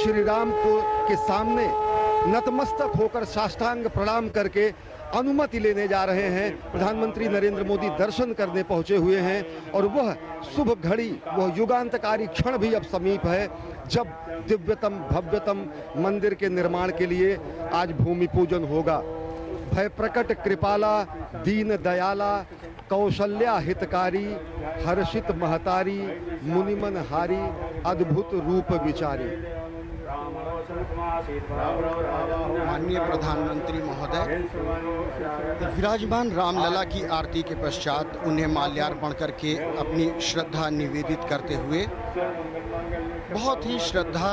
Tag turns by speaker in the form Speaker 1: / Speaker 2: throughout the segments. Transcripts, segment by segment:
Speaker 1: श्री राम के सामने नतमस्तक होकर साष्टांग प्रणाम करके अनुमति लेने जा रहे हैं। प्रधानमंत्री नरेंद्र मोदी दर्शन करने पहुंचे हुए हैं और वह शुभ घड़ी, वह युगांतकारी क्षण भी अब समीप है जब दिव्यतम भव्यतम मंदिर के निर्माण के लिए आज भूमि पूजन होगा। भय प्रकट कृपाला, दीन दयाला, कौशल्या हितकारी, हर्षित महतारी, मुनिमन हारी, अद्भुत रूप विचारी।
Speaker 2: माननीय प्रधानमंत्री महोदय, विराजमान रामलला की आरती के पश्चात उन्हें माल्यार्पण करके अपनी श्रद्धा निवेदित करते हुए बहुत ही श्रद्धा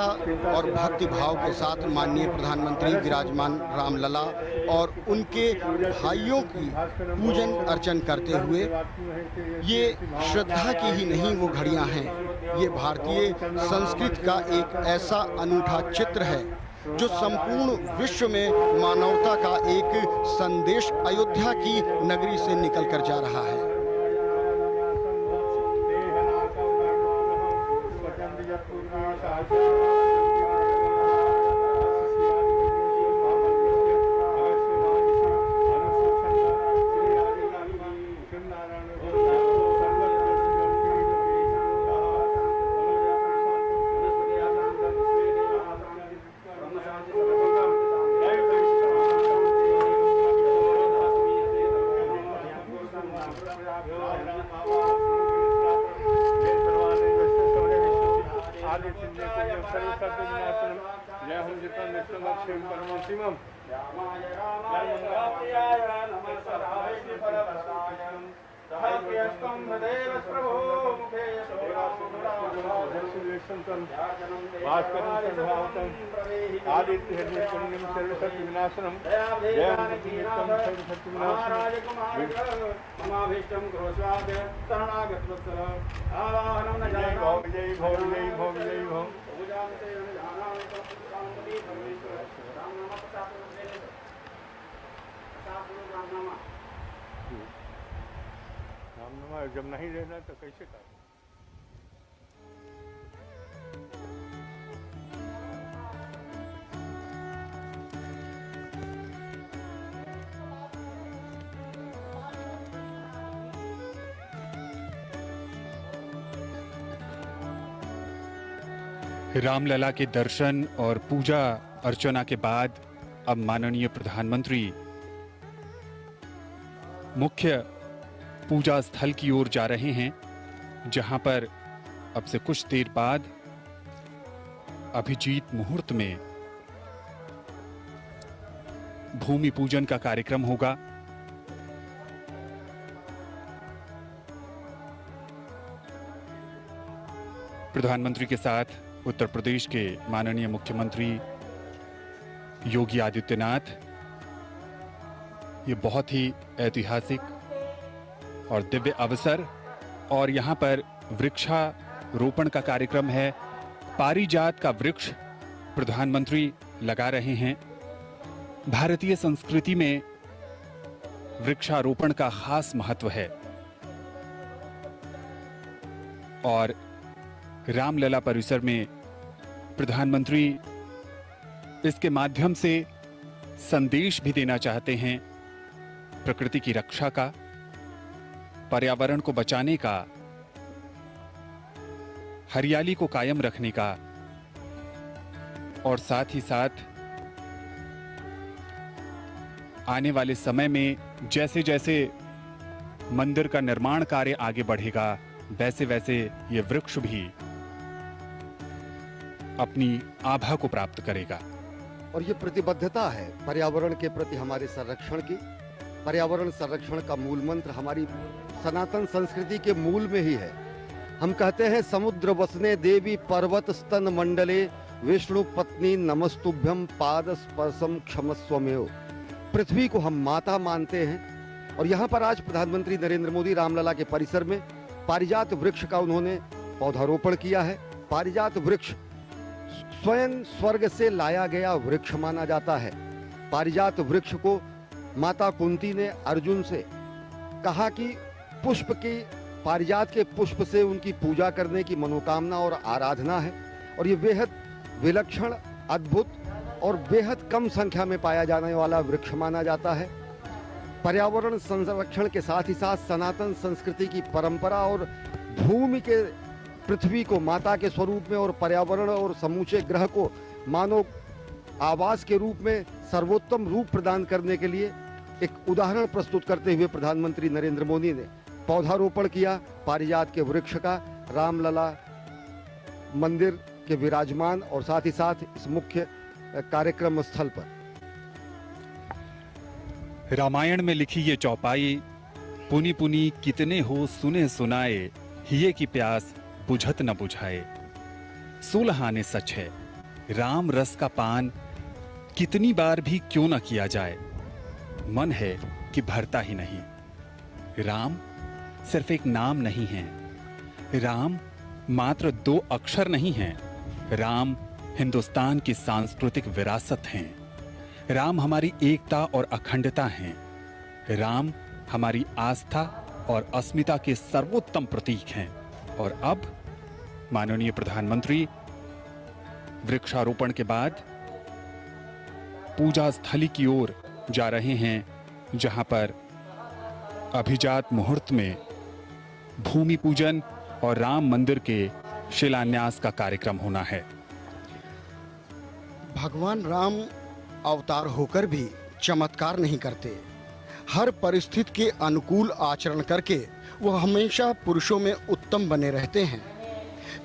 Speaker 2: और भक्ति भाव के साथ माननीय प्रधानमंत्री विराजमान रामलला और उनके भाइयों की पूजन अर्चन करते हुए, ये श्रद्धा की ही नहीं वो घड़ियां हैं, ये भारतीय संस्कृति का एक ऐसा अनूठा चित्र है जो संपूर्ण विश्व में मानवता का एक संदेश अयोध्या की नगरी से निकलकर जा रहा है।
Speaker 3: जब नहीं रहना तो कैसे कर?
Speaker 4: रामलला के दर्शन और पूजा अर्चना के बाद अब माननीय प्रधानमंत्री मुख्य पूजा स्थल की ओर जा रहे हैं, जहां पर अब से कुछ देर बाद अभिजीत मुहूर्त में भूमि पूजन का कार्यक्रम होगा। प्रधानमंत्री के साथ उत्तर प्रदेश के माननीय मुख्यमंत्री योगी आदित्यनाथ, ये बहुत ही ऐतिहासिक और दिव्य अवसर, और यहाँ पर वृक्षारोपण का कार्यक्रम है। पारिजात का वृक्ष प्रधानमंत्री लगा रहे हैं। भारतीय संस्कृति में वृक्षारोपण का खास महत्व है और रामलला परिसर में प्रधानमंत्री इसके माध्यम से संदेश भी देना चाहते हैं, प्रकृति की रक्षा का, पर्यावरण को बचाने का, हरियाली को कायम रखने का, और साथ ही साथ आने वाले समय में जैसे जैसे मंदिर का निर्माण कार्य आगे बढ़ेगा, वैसे वैसे ये वृक्ष भी अपनी आभा को प्राप्त करेगा।
Speaker 1: और ये प्रतिबद्धता है पर्यावरण के प्रति हमारे संरक्षण की। पर्यावरण संरक्षण का मूल मंत्र हमारी सनातन संस्कृति के मूल में ही है। हम कहते हैं समुद्र वसने देवी पर्वत स्तन मंडले विष्णु पत्नी नमस्तुभ्यम पाद स्पर्शम क्षमस्वमेव। पृथ्वी को हम माता मानते हैं और यहाँ पर आज प्रधानमंत्री नरेंद्र मोदी रामलला के परिसर में पारिजात वृक्ष का उन्होंने पौधारोपण किया है। पारिजात वृक्ष स्वयं स्वर्ग से लाया गया वृक्ष माना जाता है। पारिजात वृक्ष को माता कुंती ने अर्जुन से कहा कि पुष्प की, पारिजात के पुष्प से उनकी पूजा करने की मनोकामना और आराधना है, और ये बेहद विलक्षण, अद्भुत और बेहद कम संख्या में पाया जाने वाला वृक्ष माना जाता है। पर्यावरण संरक्षण के साथ ही साथ सनातन संस्कृति की परंपरा और भूमि के पृथ्वी को माता के स्वरूप में और पर्यावरण और समूचे ग्रह को मानव आवास के रूप में सर्वोत्तम रूप प्रदान करने के लिए एक उदाहरण प्रस्तुत करते हुए प्रधानमंत्री नरेंद्र मोदी ने पौधारोपण किया पारिजात के वृक्ष का रामलला मंदिर के विराजमान और साथ ही साथ इस मुख्य कार्यक्रम स्थल पर।
Speaker 4: रामायण में लिखी ये चौपाई, पुनी पुनी कितने हो सुने सुनाए, हिये की प्यास बुझत न बुझाए। सोलहाने सच है, राम रस का पान कितनी बार भी क्यों न किया जाए, मन है कि भरता ही नहीं। राम सिर्फ एक नाम नहीं है, राम मात्र 2 अक्षर नहीं हैं, राम हिंदुस्तान की सांस्कृतिक विरासत हैं, राम हमारी एकता और अखंडता हैं, राम हमारी आस्था और अस्मिता के सर्वोत्तम प्रतीक हैं। और अब माननीय प्रधानमंत्री वृक्षारोपण के बाद पूजा स्थली की ओर जा रहे हैं, जहां पर अभिजात मुहूर्त में भूमि पूजन और राम मंदिर के शिलान्यास का कार्यक्रम होना है।
Speaker 2: भगवान राम अवतार होकर भी चमत्कार नहीं करते। हर परिस्थिति के अनुकूल आचरण करके वो हमेशा पुरुषों में उत्तम बने रहते हैं।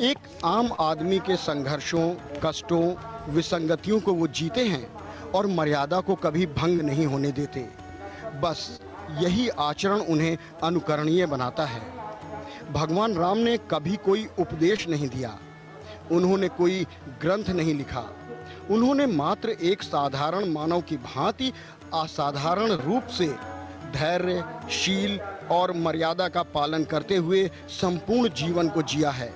Speaker 2: एक आम आदमी के संघर्षों, कष्टों, विसंगतियों को वो जीते हैं और मर्यादा को कभी भंग नहीं होने देते। बस यही आचरण उन्हें अनुकरणीय बनाता है। भगवान राम ने कभी कोई उपदेश नहीं दिया, उन्होंने कोई ग्रंथ नहीं लिखा, उन्होंने मात्र एक साधारण मानव की भांति असाधारण रूप से धैर्य, शील और मर्यादा का पालन करते हुए संपूर्ण जीवन को जिया है।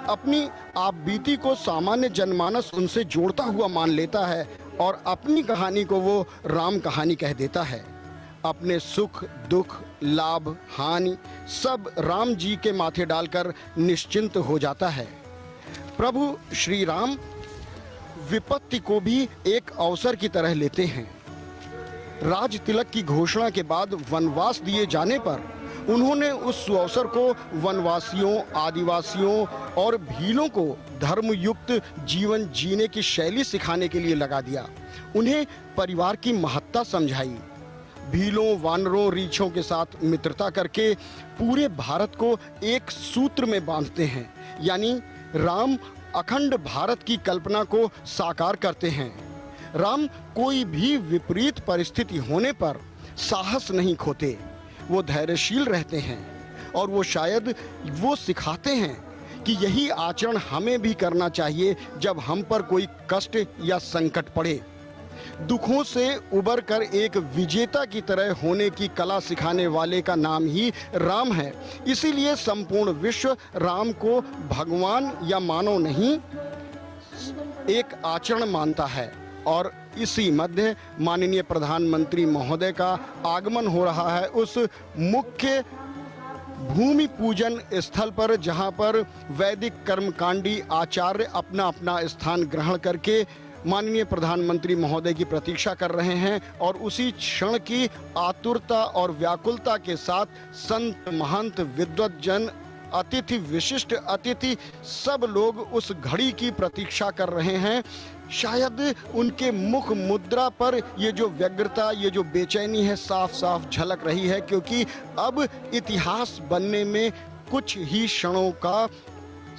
Speaker 2: अपनी आप बीती को सामान्य जनमानस उनसे जोड़ता हुआ मान लेता है और अपनी कहानी को वो राम कहानी कह देता है। अपने सुख, दुख, लाभ, हानि सब राम जी के माथे डालकर निश्चिंत हो जाता है। प्रभु श्री राम विपत्ति को भी एक अवसर की तरह लेते हैं। राज तिलक की घोषणा के बाद वनवास दिए जाने पर उन्होंने उस अवसर को वनवासियों, आदिवासियों और भीलों को धर्मयुक्त जीवन जीने की शैली सिखाने के लिए लगा दिया। उन्हें परिवार की महत्ता समझाई। भीलों, वानरों, रीछों के साथ मित्रता करके पूरे भारत को एक सूत्र में बांधते हैं, यानी राम अखंड भारत की कल्पना को साकार करते हैं। राम कोई भी विपरीत परिस्थिति होने पर साहस नहीं खोते, वो धैर्यशील रहते हैं और वो शायद वो सिखाते हैं कि यही आचरण हमें भी करना चाहिए जब हम पर कोई कष्ट या संकट पड़े। दुखों से उबर कर एक विजेता की तरह होने की कला सिखाने वाले का नाम ही राम है। इसीलिए संपूर्ण विश्व राम को भगवान या मानव नहीं, एक आचरण मानता है। और इसी मध्य माननीय प्रधानमंत्री महोदय का आगमन हो रहा है उस मुख्य भूमि पूजन स्थल पर, जहां पर वैदिक कर्मकांडी आचार्य अपना अपना स्थान ग्रहण करके माननीय प्रधानमंत्री महोदय की प्रतीक्षा कर रहे हैं। और उसी क्षण की आतुरता और व्याकुलता के साथ संत, महंत, विद्वज्जन, अतिथि, विशिष्ट अतिथि सब लोग उस घड़ी की प्रतीक्षा कर रहे हैं। शायद उनके मुख मुद्रा पर ये जो व्यग्रता, ये जो बेचैनी है साफ साफ झलक रही है, क्योंकि अब इतिहास बनने में कुछ ही क्षणों का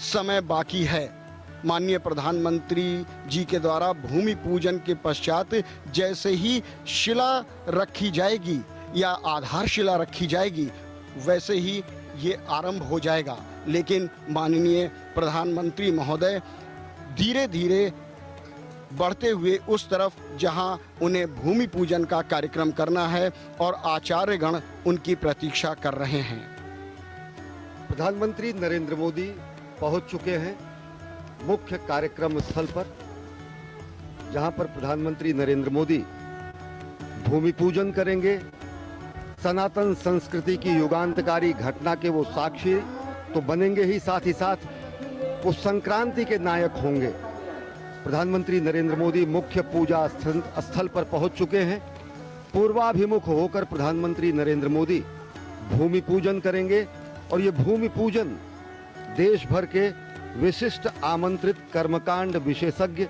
Speaker 2: समय बाकी है। माननीय प्रधानमंत्री जी के द्वारा भूमि पूजन के पश्चात जैसे ही शिला रखी जाएगी या आधारशिला रखी जाएगी, वैसे ही ये आरंभ हो जाएगा। लेकिन माननीय प्रधानमंत्री महोदय धीरे धीरे बढ़ते हुए उस तरफ जहां उन्हें भूमि पूजन का कार्यक्रम करना है और आचार्यगण उनकी प्रतीक्षा कर रहे हैं।
Speaker 1: प्रधानमंत्री नरेंद्र मोदी पहुंच चुके हैं मुख्य कार्यक्रम स्थल पर, जहां पर प्रधानमंत्री नरेंद्र मोदी भूमि पूजन करेंगे। सनातन संस्कृति की युगांतकारी घटना के वो साक्षी तो बनेंगे ही, साथ ही साथ वो संक्रांति के नायक होंगे। प्रधानमंत्री नरेंद्र मोदी मुख्य पूजा स्थल पर पहुंच चुके हैं। पूर्वाभिमुख होकर प्रधानमंत्री नरेंद्र मोदी भूमि पूजन करेंगे और ये भूमि पूजन देश भर के विशिष्ट आमंत्रित कर्मकांड विशेषज्ञ,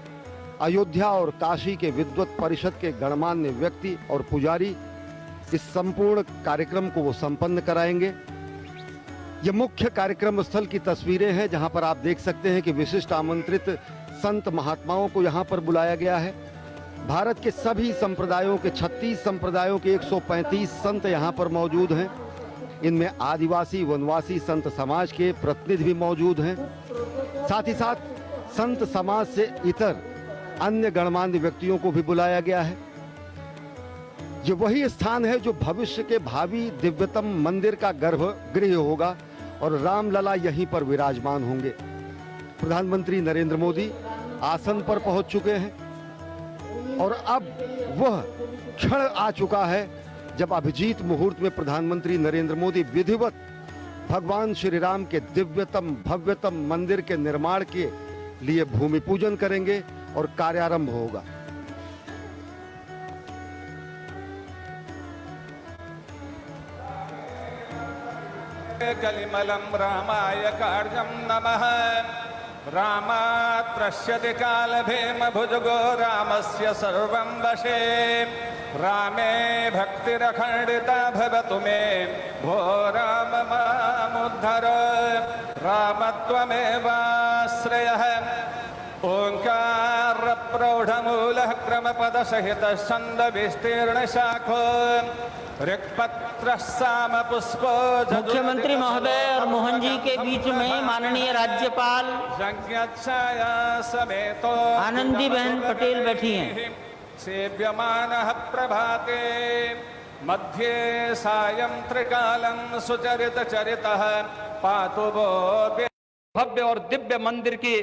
Speaker 1: अयोध्या और काशी के विद्वत परिषद के गणमान्य व्यक्ति और पुजारी इस संपूर्ण कार्यक्रम को वो संपन्न कराएंगे। ये मुख्य कार्यक्रम स्थल की तस्वीरें हैं जहां पर आप देख सकते हैं कि विशिष्ट आमंत्रित संत महात्माओं को यहां पर बुलाया गया है। भारत के सभी संप्रदायों के 36 संप्रदायों के 135 संत यहां पर मौजूद हैं। इनमें आदिवासी वनवासी संत समाज के प्रतिनिधि भी मौजूद हैं। साथ ही साथ संत समाज से इतर अन्य गणमान्य व्यक्तियों को भी बुलाया गया है। ये वही स्थान है जो भविष्य के भावी दिव्यतम मंदिर का गर्भगृह होगा और रामलला यहीं पर विराजमान होंगे। प्रधानमंत्री नरेंद्र मोदी आसन पर पहुंच चुके हैं और अब वह क्षण आ चुका है जब अभिजीत मुहूर्त में प्रधानमंत्री नरेंद्र मोदी विधिवत भगवान श्री राम के दिव्यतम भव्यतम मंदिर के निर्माण के लिए भूमि पूजन करेंगे और कार्यारंभ होगा।
Speaker 5: कलिमलं रामाय कार्यं नमः। रामात् पश्यति कालभीमभुजगो रामस्य सर्वं वशे। रामे भक्तिरखण्डिता भवतु मे भो राम मामुद्धर। रामत्वमेवाश्रयः ओङ्कार प्रौढमूलः क्रमपदसहितः छन्दविस्तीर्णशाखो
Speaker 6: मुख्यमंत्री महोदय और मोहन जी के बीच में माननीय राज्यपाल आनंदीबेन पटेल बैठी हैं।
Speaker 5: सेव्यमानः प्रभाते मध्ये सायं त्रिकालं सुचरित चरितः पातु वो।
Speaker 7: भव्य और दिव्य मंदिर के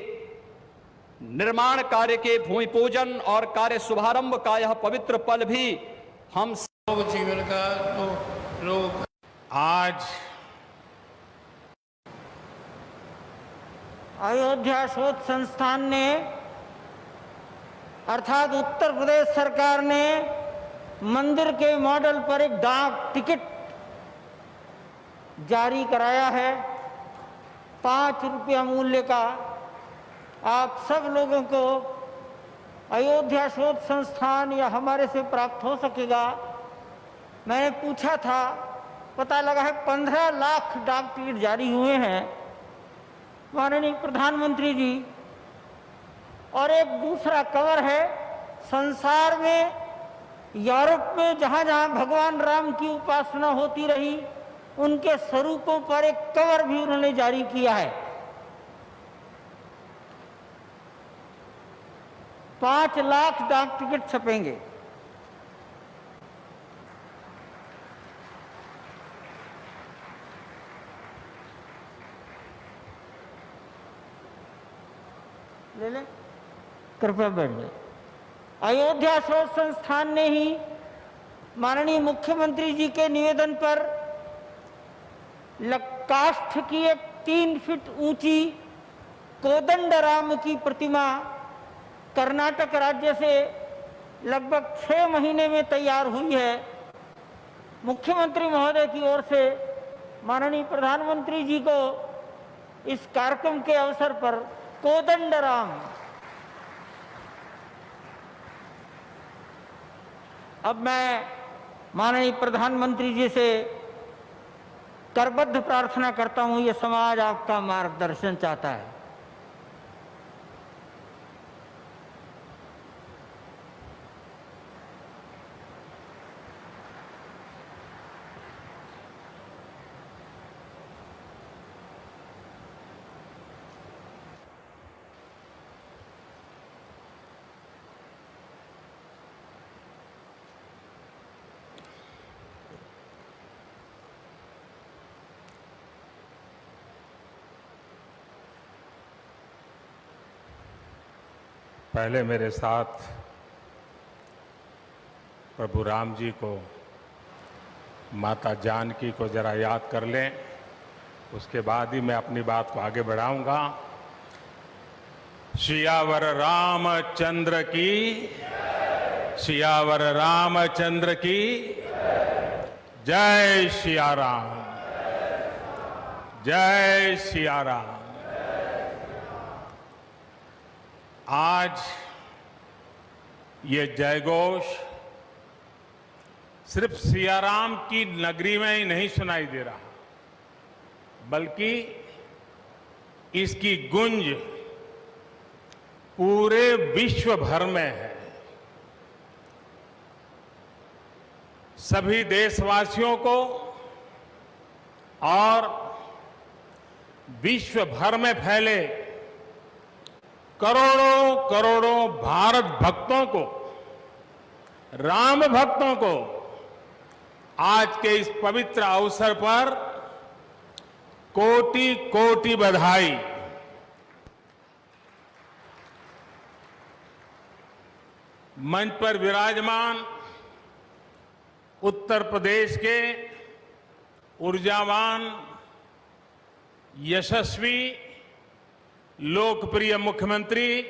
Speaker 7: निर्माण कार्य के भूमि पूजन और कार्य शुभारंभ का यह पवित्र पल भी हम
Speaker 8: जीवन का तो लोग
Speaker 3: आज
Speaker 6: अयोध्या शोध संस्थान ने अर्थात उत्तर प्रदेश सरकार ने मंदिर के मॉडल पर एक डाक टिकट जारी कराया है 5 रुपया मूल्य का। आप सब लोगों को अयोध्या शोध संस्थान या हमारे से प्राप्त हो सकेगा। मैंने पूछा था, पता लगा है 15 लाख डाक टिकट जारी हुए हैं माननीय प्रधानमंत्री जी। और एक दूसरा कवर है संसार में, यूरोप में जहाँ जहाँ भगवान राम की उपासना होती रही उनके स्वरूपों पर एक कवर भी उन्होंने जारी किया है। 5 लाख डाक टिकट छपेंगे। ले ले, कृपया बैठ जाए। अयोध्या शोध संस्थान ने ही माननीय मुख्यमंत्री जी के निवेदन पर काष्ठ की एक 3 फीट ऊंची कोदंडराम की प्रतिमा कर्नाटक राज्य से लगभग 6 महीने में तैयार हुई है। मुख्यमंत्री महोदय की ओर से माननीय प्रधानमंत्री जी को इस कार्यक्रम के अवसर पर कोदंडराम। अब मैं माननीय प्रधानमंत्री जी से करबद्ध प्रार्थना करता हूं, ये समाज आपका मार्गदर्शन चाहता है।
Speaker 3: पहले मेरे साथ प्रभु राम जी को, माता जानकी को जरा याद कर लें, उसके बाद ही मैं अपनी बात को आगे बढ़ाऊंगा। सियावर रामचंद्र की, सियावर रामचंद्र की जय सिया राम, जय सिया राम। आज ये जयघोष सिर्फ सियाराम की नगरी में ही नहीं सुनाई दे रहा, बल्कि इसकी गूंज पूरे विश्व भर में है। सभी देशवासियों को और विश्व भर में फैले करोड़ों करोड़ों भारत भक्तों को, राम भक्तों को आज के इस पवित्र अवसर पर कोटि कोटि बधाई। मंच पर विराजमान उत्तर प्रदेश के ऊर्जावान, यशस्वी, लोकप्रिय मुख्यमंत्री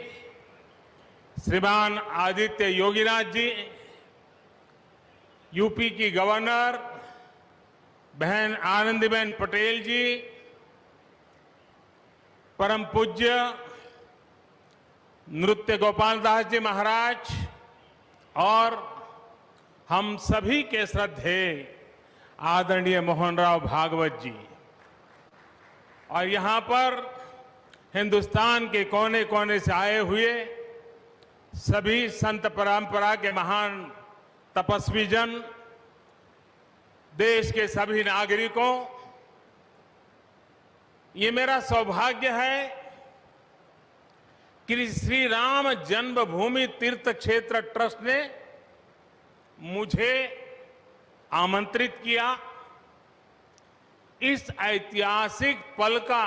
Speaker 3: श्रीमान आदित्य योगीनाथ जी, यूपी की गवर्नर बहन आनंदीबेन पटेल जी, परम पूज्य नृत्य गोपाल दास जी महाराज और हम सभी के श्रद्धेय आदरणीय मोहन राव भागवत जी, और यहां पर हिंदुस्तान के कोने कोने से आए हुए सभी संत परंपरा के महान तपस्वी जन, देश के सभी नागरिकों, ये मेरा सौभाग्य है कि श्री राम जन्मभूमि तीर्थ क्षेत्र ट्रस्ट ने मुझे आमंत्रित किया, इस ऐतिहासिक पल का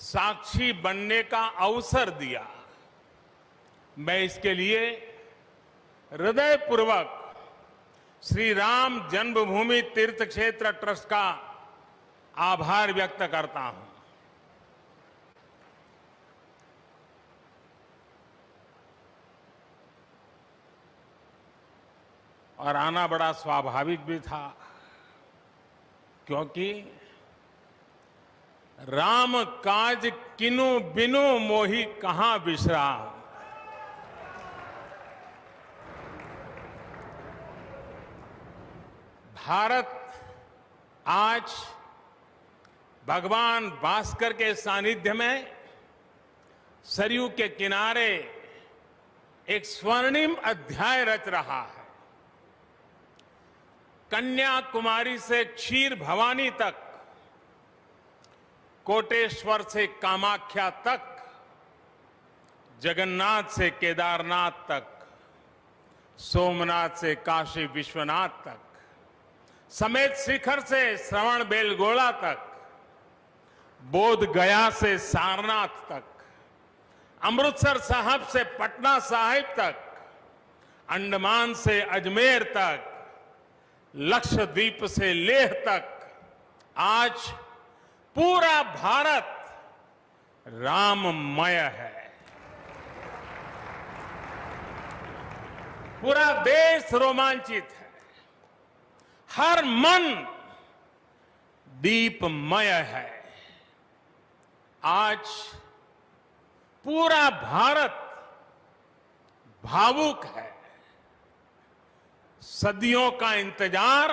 Speaker 3: साक्षी बनने का अवसर दिया। मैं इसके लिए हृदयपूर्वक श्री राम जन्मभूमि तीर्थ क्षेत्र ट्रस्ट का आभार व्यक्त करता हूं। और आना बड़ा स्वाभाविक भी था, क्योंकि राम काज किनु बिनु मोहि कहां विश्राम। भारत आज भगवान भास्कर के सानिध्य में सरयू के किनारे एक स्वर्णिम अध्याय रच रहा है। कन्याकुमारी से क्षीर भवानी तक, कोटेश्वर से कामाख्या तक, जगन्नाथ से केदारनाथ तक, सोमनाथ से काशी विश्वनाथ तक, समेत शिखर से श्रवण बेलगोला तक, बोध गया से सारनाथ तक, अमृतसर साहब से पटना साहिब तक, अंडमान से अजमेर तक, लक्षद्वीप से लेह तक, आज पूरा भारत राममय है। पूरा देश रोमांचित है, हर मन दीपमय है। आज पूरा भारत भावुक है। सदियों का इंतजार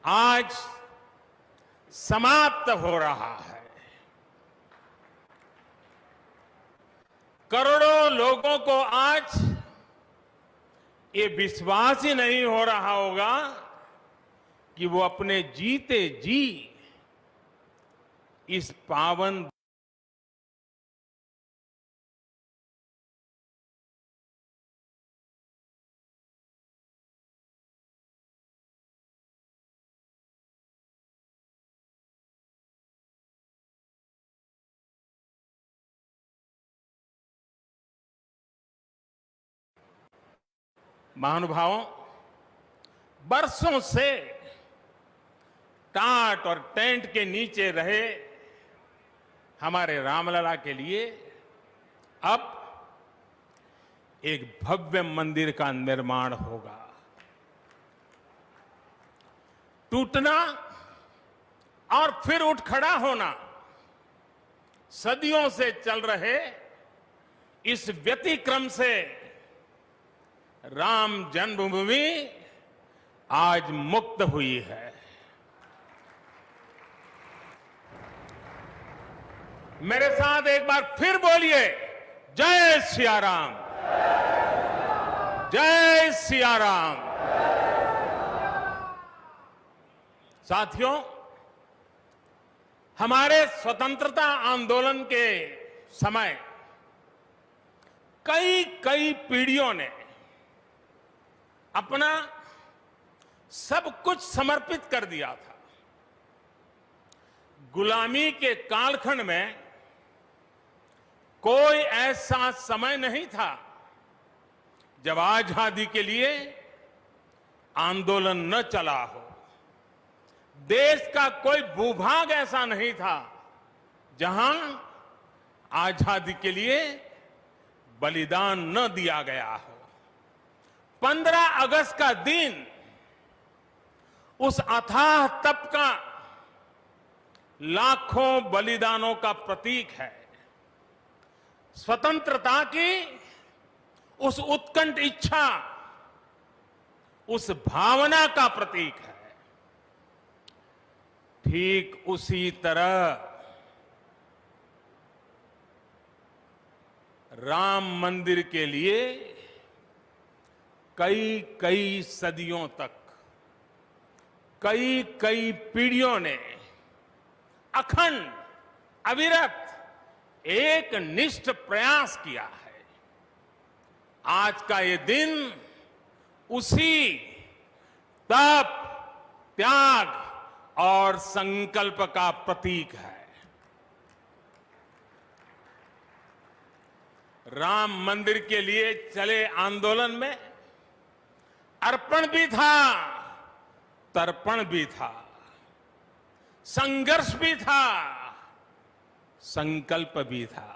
Speaker 3: आज समाप्त हो रहा है। करोड़ों लोगों को आज ये विश्वास ही नहीं हो रहा होगा कि वो अपने जीते जी इस पावन महानुभावों, बरसों से टाट और टेंट के नीचे रहे हमारे रामलला के लिए अब एक भव्य मंदिर का निर्माण होगा। टूटना और फिर उठ खड़ा होना सदियों से चल रहे इस व्यतिक्रम से राम जन्मभूमि आज मुक्त हुई है। मेरे साथ एक बार फिर बोलिए, जय सिया राम, जय सिया राम। साथियों, हमारे स्वतंत्रता आंदोलन के समय कई पीढ़ियों ने अपना सब कुछ समर्पित कर दिया था। गुलामी के कालखंड में कोई ऐसा समय नहीं था जब आजादी के लिए आंदोलन न चला हो। देश का कोई भूभाग ऐसा नहीं था जहां आजादी के लिए बलिदान न दिया गया हो। 15 अगस्त का दिन उस अथाह तप का लाखों बलिदानों का प्रतीक है। स्वतंत्रता की उस उत्कंठ इच्छा, उस भावना का प्रतीक है। ठीक उसी तरह राम मंदिर के लिए कई सदियों तक कई पीढ़ियों ने अखंड अविरत एक निष्ठ प्रयास किया है। आज का ये दिन उसी तप, त्याग और संकल्प का प्रतीक है। राम मंदिर के लिए चले आंदोलन में अर्पण भी था, तर्पण भी था, संघर्ष भी था, संकल्प भी था।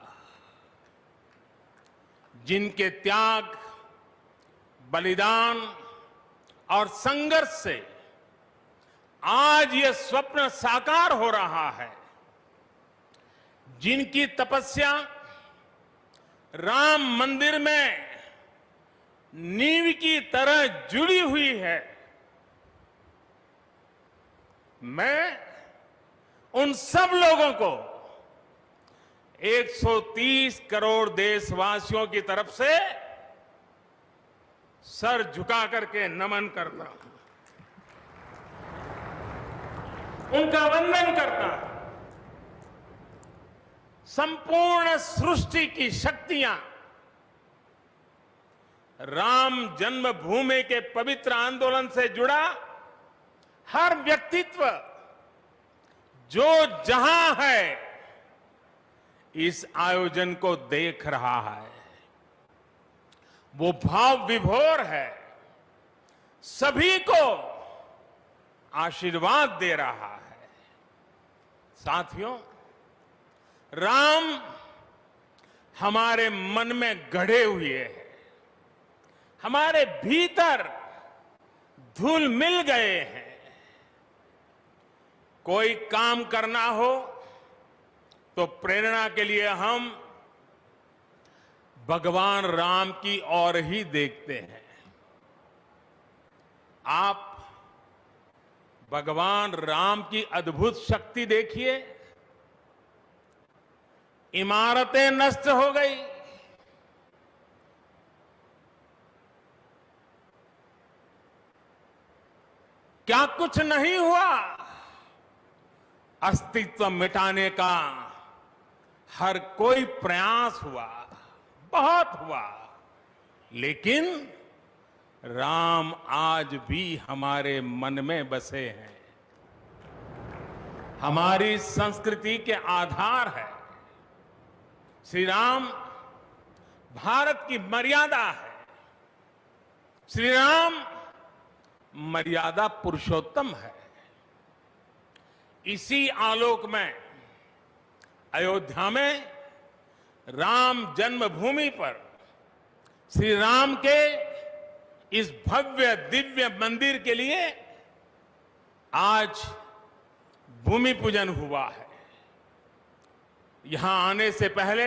Speaker 3: जिनके त्याग, बलिदान और संघर्ष से आज ये स्वप्न साकार हो रहा है, जिनकी तपस्या राम मंदिर में नींव की तरह जुड़ी हुई है, मैं उन सब लोगों को 130 करोड़ देशवासियों की तरफ से सर झुका करके नमन करता हूं, उनका वंदन करता हूं। संपूर्ण सृष्टि की शक्तियां राम जन्मभूमि के पवित्र आंदोलन से जुड़ा हर व्यक्तित्व जो जहां है इस आयोजन को देख रहा है, वो भाव विभोर है, सभी को आशीर्वाद दे रहा है। साथियों, राम हमारे मन में गढ़े हुए हैं, हमारे भीतर धुल मिल गए हैं। कोई काम करना हो तो प्रेरणा के लिए हम भगवान राम की ओर ही देखते हैं। आप भगवान राम की अद्भुत शक्ति देखिए। इमारतें नष्ट हो गई, क्या कुछ नहीं हुआ? अस्तित्व मिटाने का हर कोई प्रयास हुआ, बहुत हुआ, लेकिन राम आज भी हमारे मन में बसे हैं, हमारी संस्कृति के आधार है। श्री राम भारत की मर्यादा है। श्री राम मर्यादा पुरुषोत्तम है। इसी आलोक में अयोध्या में राम जन्मभूमि पर श्री राम के इस भव्य दिव्य मंदिर के लिए आज भूमि पूजन हुआ है। यहां आने से पहले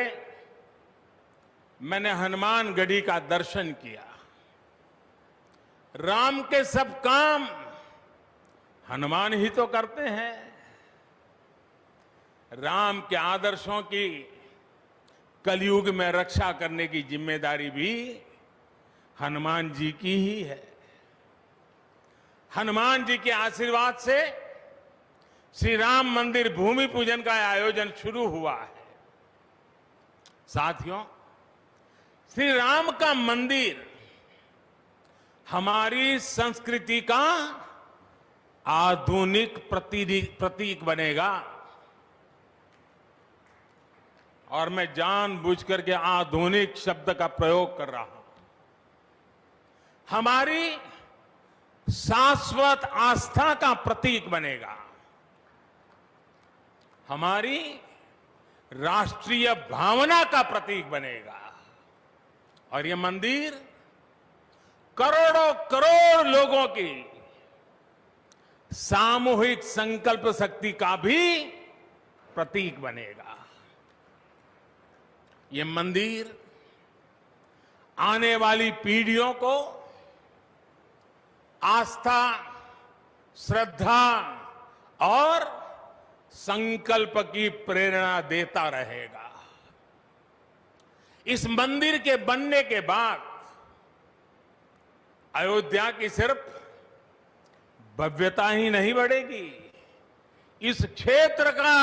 Speaker 3: मैंने हनुमान गढ़ी का दर्शन किया। राम के सब काम हनुमान ही तो करते हैं। राम के आदर्शों की कलयुग में रक्षा करने की जिम्मेदारी भी हनुमान जी की ही है। हनुमान जी के आशीर्वाद से श्री राम मंदिर भूमि पूजन का आयोजन शुरू हुआ है। साथियों, श्री राम का मंदिर हमारी संस्कृति का आधुनिक प्रतीक बनेगा। और मैं जानबूझकर के आधुनिक शब्द का प्रयोग कर रहा हूं। हमारी शाश्वत आस्था का प्रतीक बनेगा। हमारी राष्ट्रीय भावना का प्रतीक बनेगा। और यह मंदिर करोड़ों करोड़ लोगों की सामूहिक संकल्प शक्ति का भी प्रतीक बनेगा। यह मंदिर आने वाली पीढ़ियों को आस्था, श्रद्धा और संकल्प की प्रेरणा देता रहेगा। इस मंदिर के बनने के बाद अयोध्या की सिर्फ भव्यता ही नहीं बढ़ेगी, इस क्षेत्र का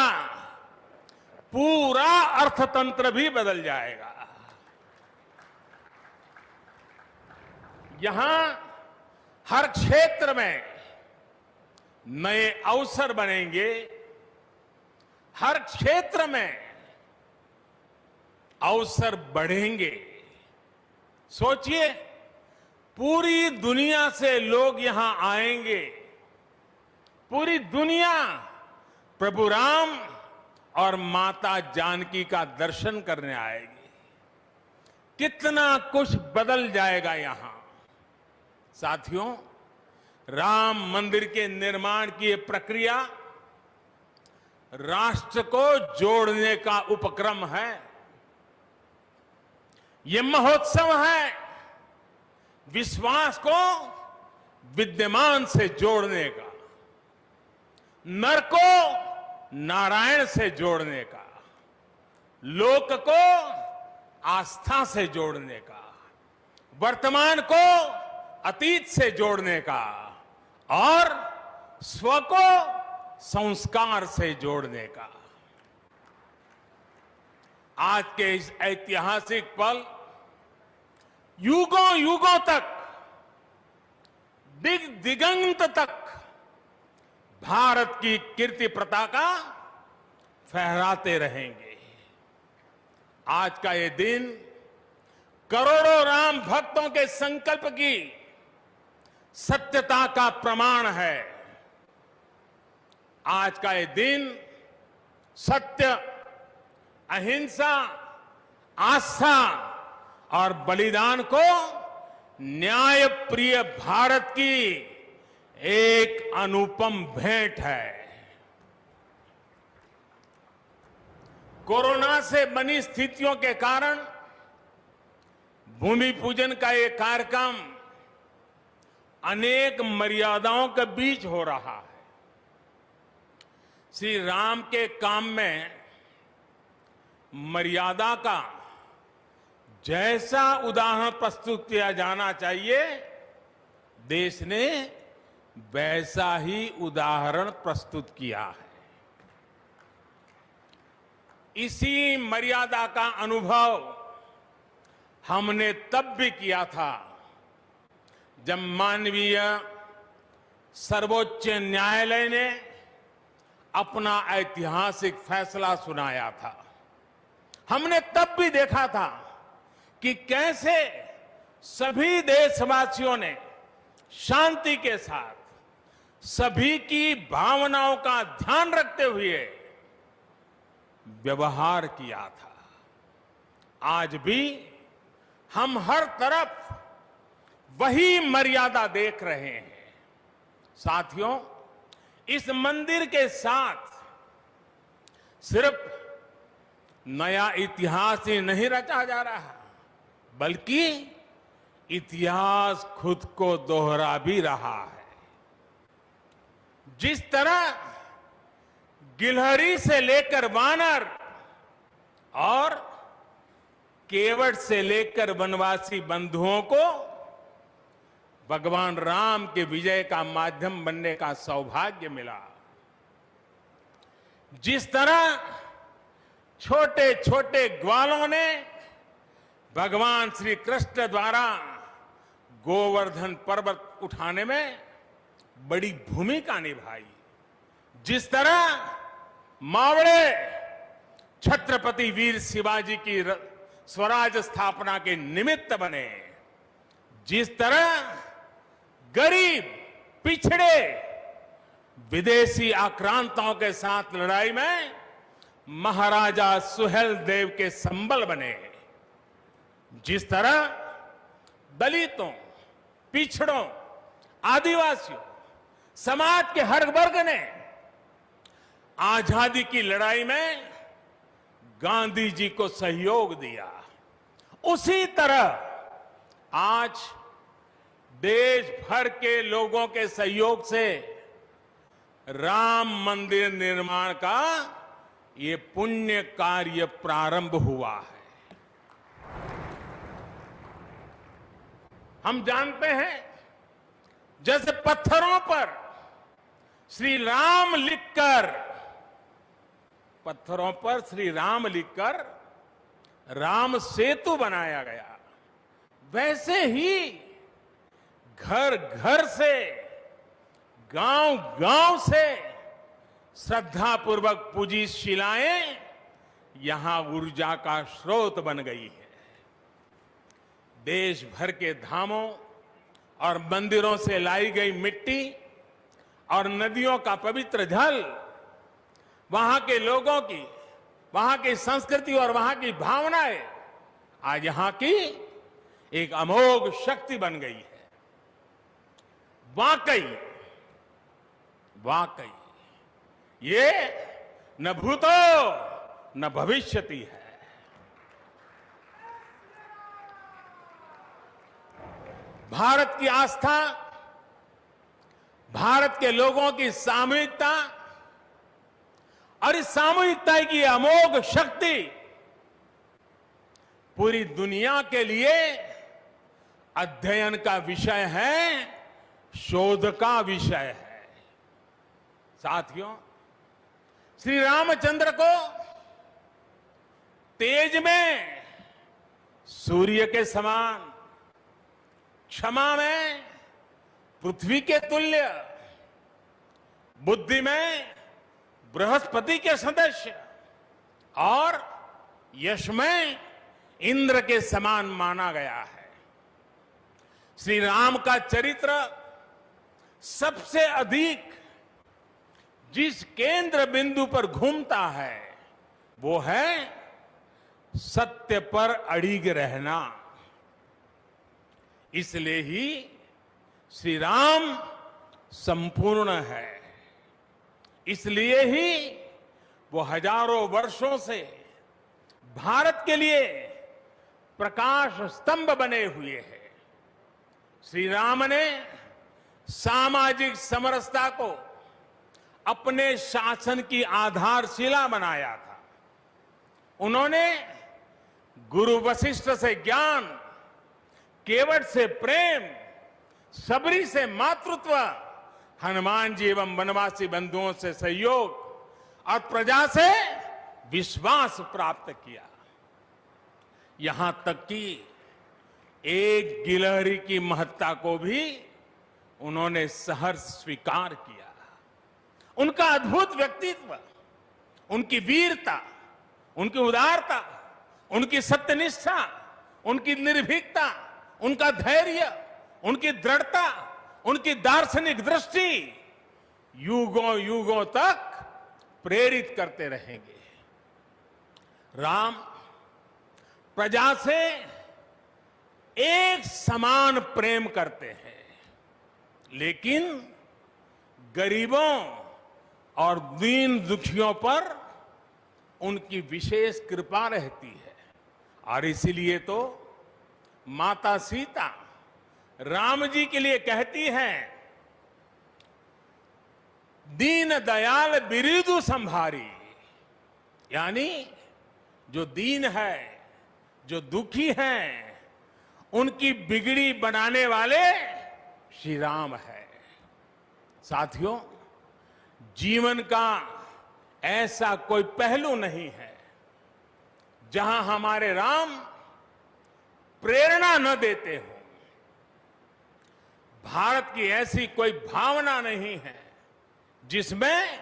Speaker 3: पूरा अर्थतंत्र भी बदल जाएगा। यहां हर क्षेत्र में नए अवसर बनेंगे। हर क्षेत्र में अवसर बढ़ेंगे। सोचिए, पूरी दुनिया से लोग यहां आएंगे। पूरी दुनिया प्रभु राम और माता जानकी का दर्शन करने आएगी। कितना कुछ बदल जाएगा यहां। साथियों, राम मंदिर के निर्माण की यह प्रक्रिया राष्ट्र को जोड़ने का उपक्रम है। यह महोत्सव है विश्वास को विद्यमान से जोड़ने का, नर को नारायण से जोड़ने का, लोक को आस्था से जोड़ने का, वर्तमान को अतीत से जोड़ने का और स्व को संस्कार से जोड़ने का। आज के इस ऐतिहासिक पल युगों युगों तक, दिगंत तक भारत की कीर्ति पताका फहराते रहेंगे। आज का ये दिन करोड़ों राम भक्तों के संकल्प की सत्यता का प्रमाण है। आज का ये दिन सत्य, अहिंसा, आस्था और बलिदान को न्याय प्रिय भारत की एक अनुपम भेंट है। कोरोना से बनी स्थितियों के कारण भूमि पूजन का ये कार्यक्रम अनेक मर्यादाओं के बीच हो रहा है। श्री राम के काम में मर्यादा का जैसा उदाहरण प्रस्तुत किया जाना चाहिए, देश ने वैसा ही उदाहरण प्रस्तुत किया है। इसी मर्यादा का अनुभव हमने तब भी किया था जब मानवीय सर्वोच्च न्यायालय ने अपना ऐतिहासिक फैसला सुनाया था। हमने तब भी देखा था कि कैसे सभी देशवासियों ने शांति के साथ सभी की भावनाओं का ध्यान रखते हुए व्यवहार किया था। आज भी हम हर तरफ वही मर्यादा देख रहे हैं। साथियों, इस मंदिर के साथ सिर्फ नया इतिहास ही नहीं रचा जा रहा, बल्कि इतिहास खुद को दोहरा भी रहा है। जिस तरह गिलहरी से लेकर वानर और केवट से लेकर वनवासी बंधुओं को भगवान राम के विजय का माध्यम बनने का सौभाग्य मिला, जिस तरह छोटे छोटे ग्वालों ने भगवान श्री कृष्ण द्वारा गोवर्धन पर्वत उठाने में बड़ी भूमिका निभाई, जिस तरह मावड़े छत्रपति वीर शिवाजी की स्वराज स्थापना के निमित्त बने, जिस तरह गरीब पिछड़े विदेशी आक्रांताओं के साथ लड़ाई में महाराजा सुहेल देव के संबल बने, जिस तरह दलितों, पिछड़ों, आदिवासियों, समाज के हर वर्ग ने आजादी की लड़ाई में गांधी जी को सहयोग दिया, उसी तरह आज देश भर के लोगों के सहयोग से राम मंदिर निर्माण का ये पुण्य कार्य प्रारंभ हुआ है। हम जानते हैं, जैसे पत्थरों पर श्री राम लिखकर राम सेतु बनाया गया, वैसे ही घर घर से, गांव गांव से श्रद्धा पूर्वक पूजी शिलाएं यहां ऊर्जा का स्रोत बन गई है। देश भर के धामों और मंदिरों से लाई गई मिट्टी और नदियों का पवित्र जल वहां के लोगों की, वहां की संस्कृति और वहां की भावनाएं आज यहां की एक अमोघ शक्ति बन गई है। वाकई ये न भूतो न भविष्यति है। भारत की आस्था, भारत के लोगों की सामूहिकता और इस सामूहिकता की अमोघ शक्ति पूरी दुनिया के लिए अध्ययन का विषय है, शोध का विषय है। साथियों, श्री रामचंद्र को तेज में सूर्य के समान, क्षमा में पृथ्वी के तुल्य, बुद्धि में बृहस्पति के सदस्य और यश में इंद्र के समान माना गया है। श्री राम का चरित्र सबसे अधिक जिस केंद्र बिंदु पर घूमता है वो है सत्य पर अड़िग रहना। इसलिए ही श्री राम संपूर्ण है, इसलिए ही वो हजारों वर्षों से भारत के लिए प्रकाश स्तंभ बने हुए हैं। श्री राम ने सामाजिक समरसता को अपने शासन की आधारशिला बनाया था। उन्होंने गुरु वशिष्ठ से ज्ञान, केवट से प्रेम, सबरी से मातृत्व, हनुमान जी एवं वनवासी बंधुओं से सहयोग और प्रजा से विश्वास प्राप्त किया। यहां तक कि एक गिलहरी की महत्ता को भी उन्होंने सहर्ष स्वीकार किया। उनका अद्भुत व्यक्तित्व, उनकी वीरता, उनकी उदारता, उनकी सत्यनिष्ठा, उनकी निर्भीकता, उनका धैर्य, उनकी दृढ़ता, उनकी दार्शनिक दृष्टि युगों युगों तक प्रेरित करते रहेंगे। राम प्रजा से एक समान प्रेम करते हैं, लेकिन गरीबों और दीन दुखियों पर उनकी विशेष कृपा रहती है। और इसीलिए तो माता सीता राम जी के लिए कहती हैं, दीन दयाल बिरिदु संभारी, यानी जो दीन है, जो दुखी हैं, उनकी बिगड़ी बनाने वाले श्री राम है। साथियों, जीवन का ऐसा कोई पहलू नहीं है जहां हमारे राम प्रेरणा न देते हो। भारत की ऐसी कोई भावना नहीं है जिसमें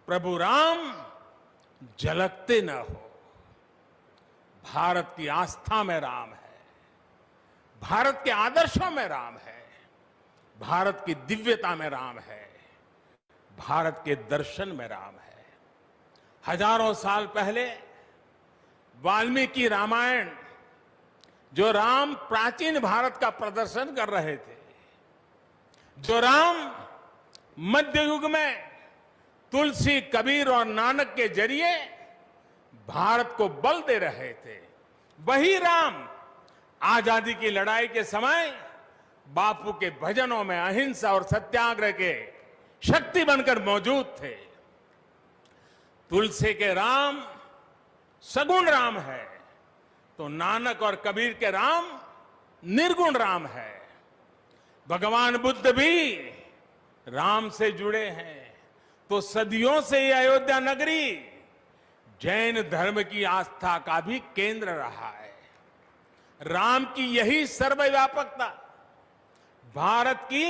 Speaker 3: प्रभु राम झलकते न हो। भारत की आस्था में राम है, भारत के आदर्शों में राम है, भारत की दिव्यता में राम है, भारत के दर्शन में राम है। हजारों साल पहले वाल्मीकि रामायण, जो राम प्राचीन भारत का प्रदर्शन कर रहे थे, जो राम मध्य युग में तुलसी, कबीर और नानक के जरिए भारत को बल दे रहे थे, वही राम आजादी की लड़ाई के समय बापू के भजनों में अहिंसा और सत्याग्रह के शक्ति बनकर मौजूद थे। तुलसी के राम सगुण राम है, तो नानक और कबीर के राम निर्गुण राम है। भगवान बुद्ध भी राम से जुड़े हैं, तो सदियों से ये अयोध्या नगरी जैन धर्म की आस्था का भी केंद्र रहा है। राम की यही सर्वव्यापकता भारत की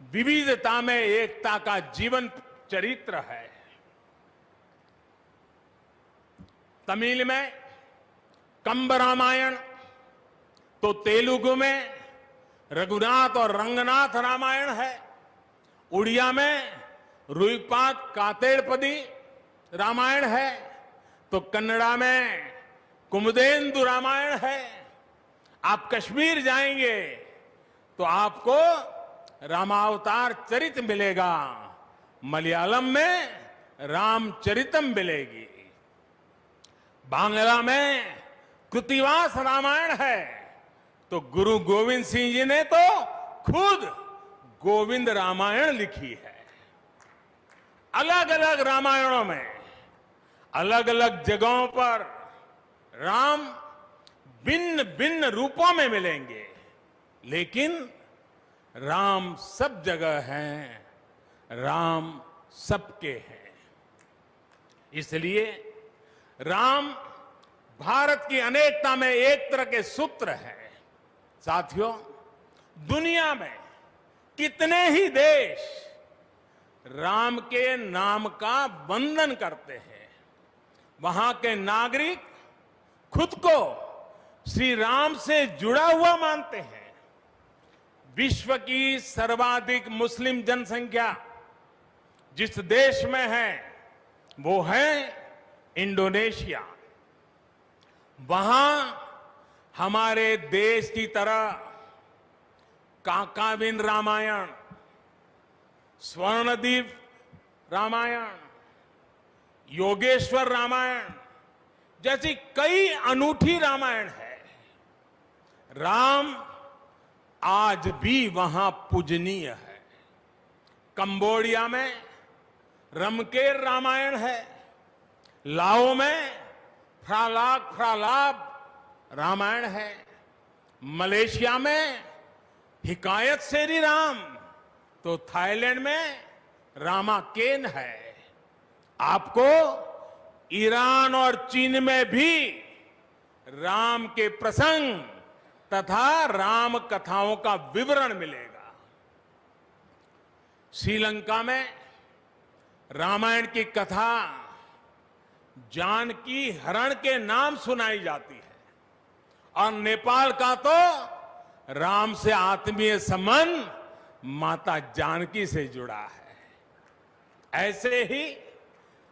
Speaker 3: विविधता में एकता का जीवन चरित्र है। तमिल में कंब रामायण, तो तेलुगु में रघुनाथ और रंगनाथ रामायण है। उड़िया में रुईपात कातेड़पदी रामायण है, तो कन्नड़ा में कुमुदेंदु रामायण है। आप कश्मीर जाएंगे तो आपको रामावतार चरित मिलेगा, मलयालम में रामचरितम मिलेगी, बांग्ला में कृतिवास रामायण है, तो गुरु गोविंद सिंह जी ने तो खुद गोविंद रामायण लिखी है। अलग अलग रामायणों में अलग अलग जगहों पर राम भिन्न भिन्न रूपों में मिलेंगे, लेकिन राम सब जगह हैं, राम सबके हैं। इसलिए राम भारत की अनेकता में एक तरह के सूत्र है। साथियों, दुनिया में कितने ही देश राम के नाम का वंदन करते हैं, वहां के नागरिक खुद को श्री राम से जुड़ा हुआ मानते हैं। विश्व की सर्वाधिक मुस्लिम जनसंख्या जिस देश में है वो है इंडोनेशिया। वहां हमारे देश की तरह काकाविन रामायण, स्वर्णदीप रामायण, योगेश्वर रामायण जैसी कई अनूठी रामायण है। राम आज भी वहां पूजनीय है। कंबोडिया में रमकेर रामायण है, लाओ में फ्रालाप रामायण है, मलेशिया में हिकायत शेरी राम, तो थाईलैंड में रामाकेन है। आपको ईरान और चीन में भी राम के प्रसंग तथा राम कथाओं का विवरण मिलेगा। श्रीलंका में रामायण की कथा जानकी हरण के नाम सुनाई जाती है, और नेपाल का तो राम से आत्मीय संबंध माता जानकी से जुड़ा है। ऐसे ही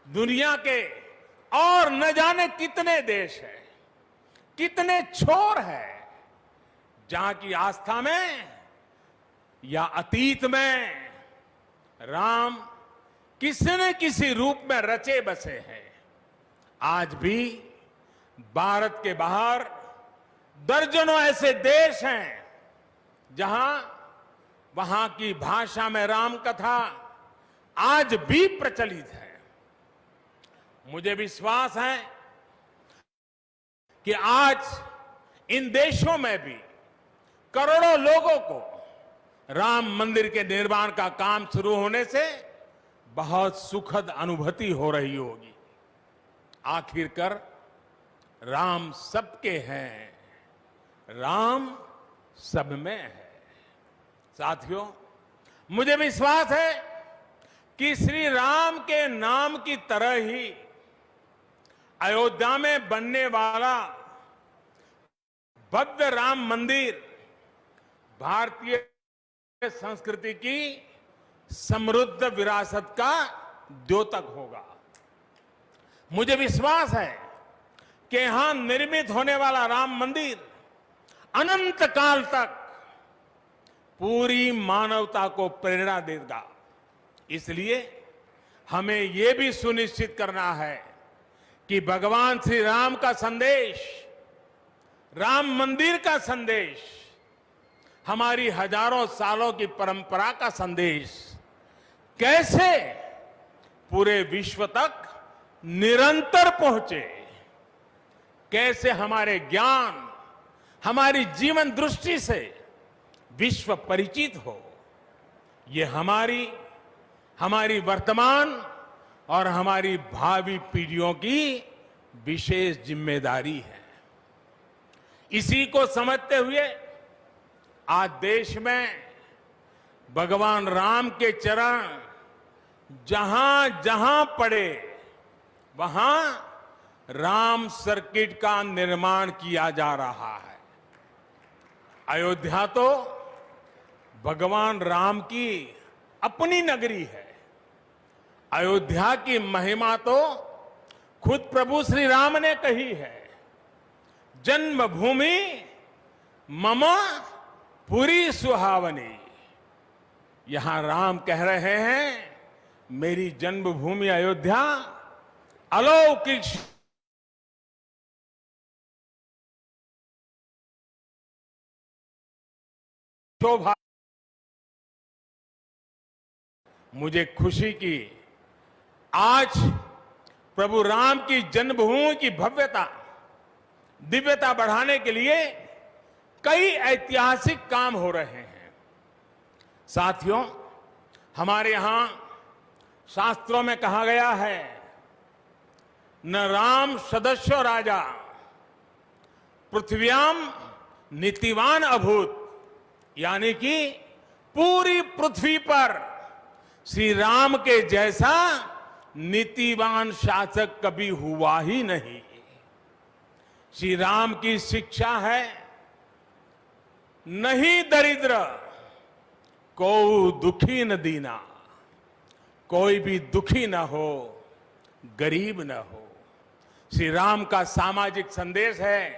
Speaker 3: दुनिया के और न जाने कितने देश हैं, कितने छोर हैं जहां की आस्था में या अतीत में राम किसी न किसी रूप में रचे बसे हैं। आज भी भारत के बाहर दर्जनों ऐसे देश हैं जहां वहां की भाषा में राम कथा आज भी प्रचलित है। मुझे विश्वास है कि आज इन देशों में भी करोड़ों लोगों को राम मंदिर के निर्माण का काम शुरू होने से बहुत सुखद अनुभूति हो रही होगी। आखिरकार राम सबके हैं, राम सब में है। साथियों, मुझे विश्वास है कि श्री राम के नाम की तरह ही अयोध्या में बनने वाला भव्य राम मंदिर भारतीय संस्कृति की समृद्ध विरासत का द्योतक होगा। मुझे विश्वास है कि यहां निर्मित होने वाला राम मंदिर अनंत काल तक पूरी मानवता को प्रेरणा देगा। इसलिए हमें यह भी सुनिश्चित करना है कि भगवान श्री राम का संदेश, राम मंदिर का संदेश, हमारी हजारों सालों की परंपरा का संदेश कैसे पूरे विश्व तक निरंतर पहुंचे, कैसे हमारे ज्ञान, हमारी जीवन दृष्टि से विश्व परिचित हो, ये हमारी वर्तमान और हमारी भावी पीढ़ियों की विशेष जिम्मेदारी है। इसी को समझते हुए आज देश में भगवान राम के चरण जहां जहां पड़े वहां राम सर्किट का निर्माण किया जा रहा है। अयोध्या तो भगवान राम की अपनी नगरी है। अयोध्या की महिमा तो खुद प्रभु श्री राम ने कही है, जन्मभूमि मम पुरी सुहावनी। यहां राम कह रहे हैं, मेरी जन्मभूमि अयोध्या अलौकिक शोभा। मुझे खुशी की आज प्रभु राम की जन्मभूमि की भव्यता, दिव्यता बढ़ाने के लिए कई ऐतिहासिक काम हो रहे हैं। साथियों, हमारे यहां शास्त्रों में कहा गया है, न राम सदस्यो राजा पृथ्व्याम नीतिवान अभूत, यानी कि पूरी पृथ्वी पर श्री राम के जैसा नीतिवान शासक कभी हुआ ही नहीं। श्री राम की शिक्षा है, नहीं दरिद्र को दुखी न दीना, कोई भी दुखी न हो, गरीब न हो। श्री राम का सामाजिक संदेश है,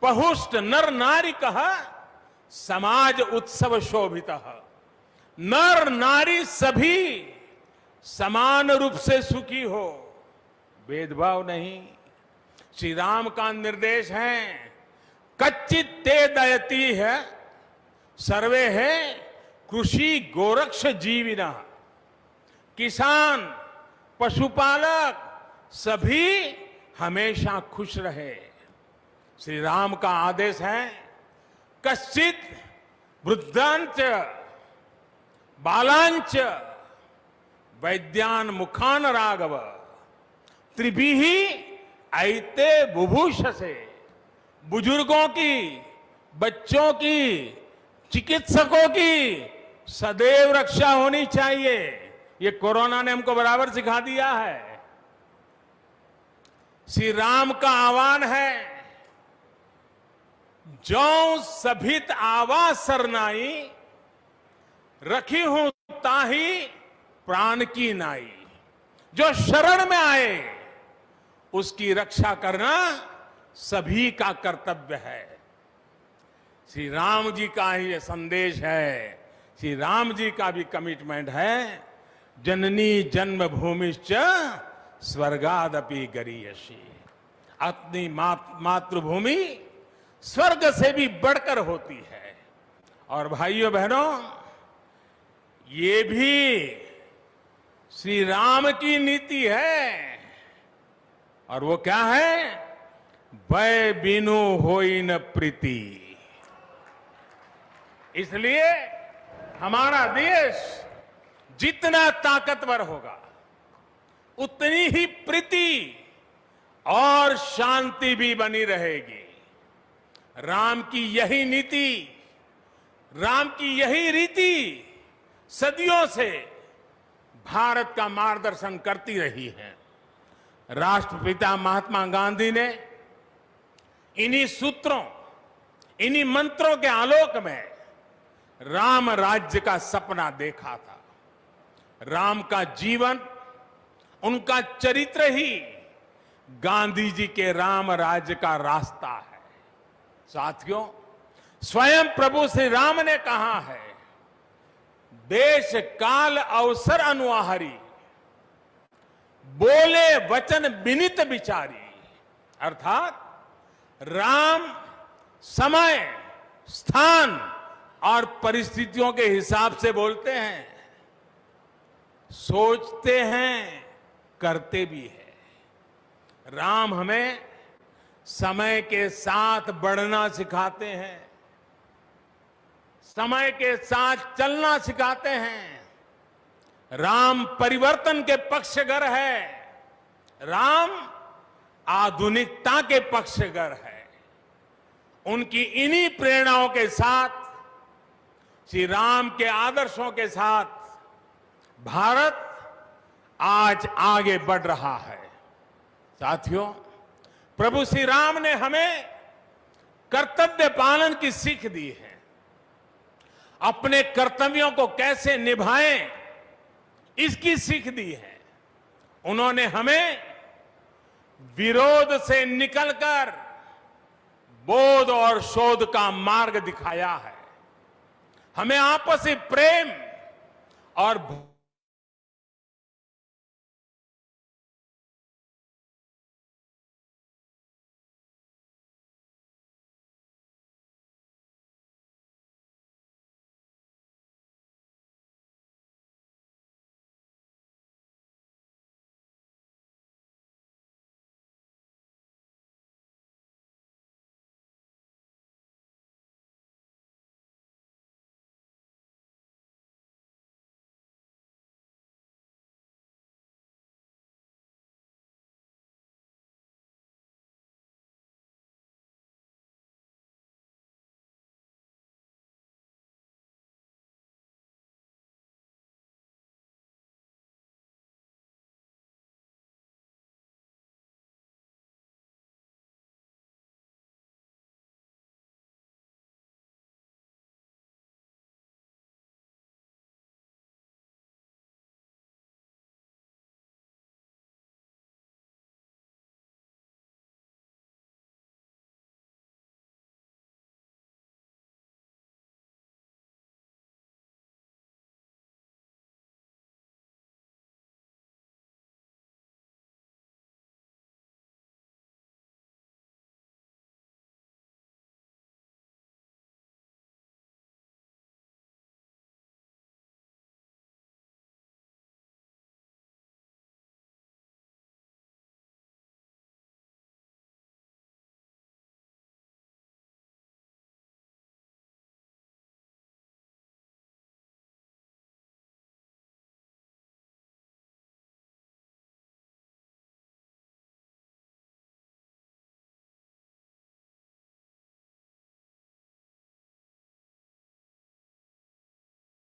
Speaker 3: पहुष्ट नर नारी कह समाज उत्सव शोभित। नर नारी सभी समान रूप से सुखी हो, भेदभाव नहीं। श्री राम का निर्देश है, कच्चित ते दयती है सर्वे है कृषि गोरक्ष जीविना। किसान, पशुपालक सभी हमेशा खुश रहे। श्री राम का आदेश है, कश्चित वृद्धांच बालांच वैद्यान मुखान राघव त्रिभिः ऐते बुभूषसे। बुजुर्गों की, बच्चों की, चिकित्सकों की सदैव रक्षा होनी चाहिए। ये कोरोना ने हमको बराबर सिखा दिया है। श्री राम का आह्वान है, जो सभित आवा सरनाई रखी हूं ताही प्राण की नाई। जो शरण में आए उसकी रक्षा करना सभी का कर्तव्य है। श्री राम जी का ही ये संदेश है, श्री राम जी का भी कमिटमेंट है, जननी जन्मभूमिश्च स्वर्गादपि गरीयसी। अपनी मातृभूमि स्वर्ग से भी बढ़कर होती है। और भाइयों बहनों, ये भी श्री राम की नीति है। और वो क्या है? भय बिनु होई न प्रीति। इसलिए हमारा देश जितना ताकतवर होगा, उतनी ही प्रीति और शांति भी बनी रहेगी। राम की यही नीति, राम की यही रीति सदियों से भारत का मार्गदर्शन करती रही है। राष्ट्रपिता महात्मा गांधी ने इन्हीं सूत्रों, इन्हीं मंत्रों के आलोक में राम राज्य का सपना देखा था। राम का जीवन, उनका चरित्र ही गांधी जी के राम राज्य का रास्ता है। साथियों, स्वयं प्रभु श्री राम ने कहा है, देश काल अवसर अनुआहारी, बोले वचन विनित विचारी। अर्थात राम समय, स्थान और परिस्थितियों के हिसाब से बोलते हैं, सोचते हैं, करते भी है। राम हमें समय के साथ बढ़ना सिखाते हैं, समय के साथ चलना सिखाते हैं। राम परिवर्तन के पक्षगर है, राम आधुनिकता के पक्षगर है। उनकी इन्हीं प्रेरणाओं के साथ, श्री राम के आदर्शों के साथ भारत आज आगे बढ़ रहा है। साथियों, प्रभु श्री राम ने हमें कर्तव्य पालन की सीख दी है। अपने कर्तव्यों को कैसे निभाएं, इसकी सीख दी है। उन्होंने हमें विरोध से निकलकर बोध और शोध का मार्ग दिखाया है। हमें आपसी प्रेम और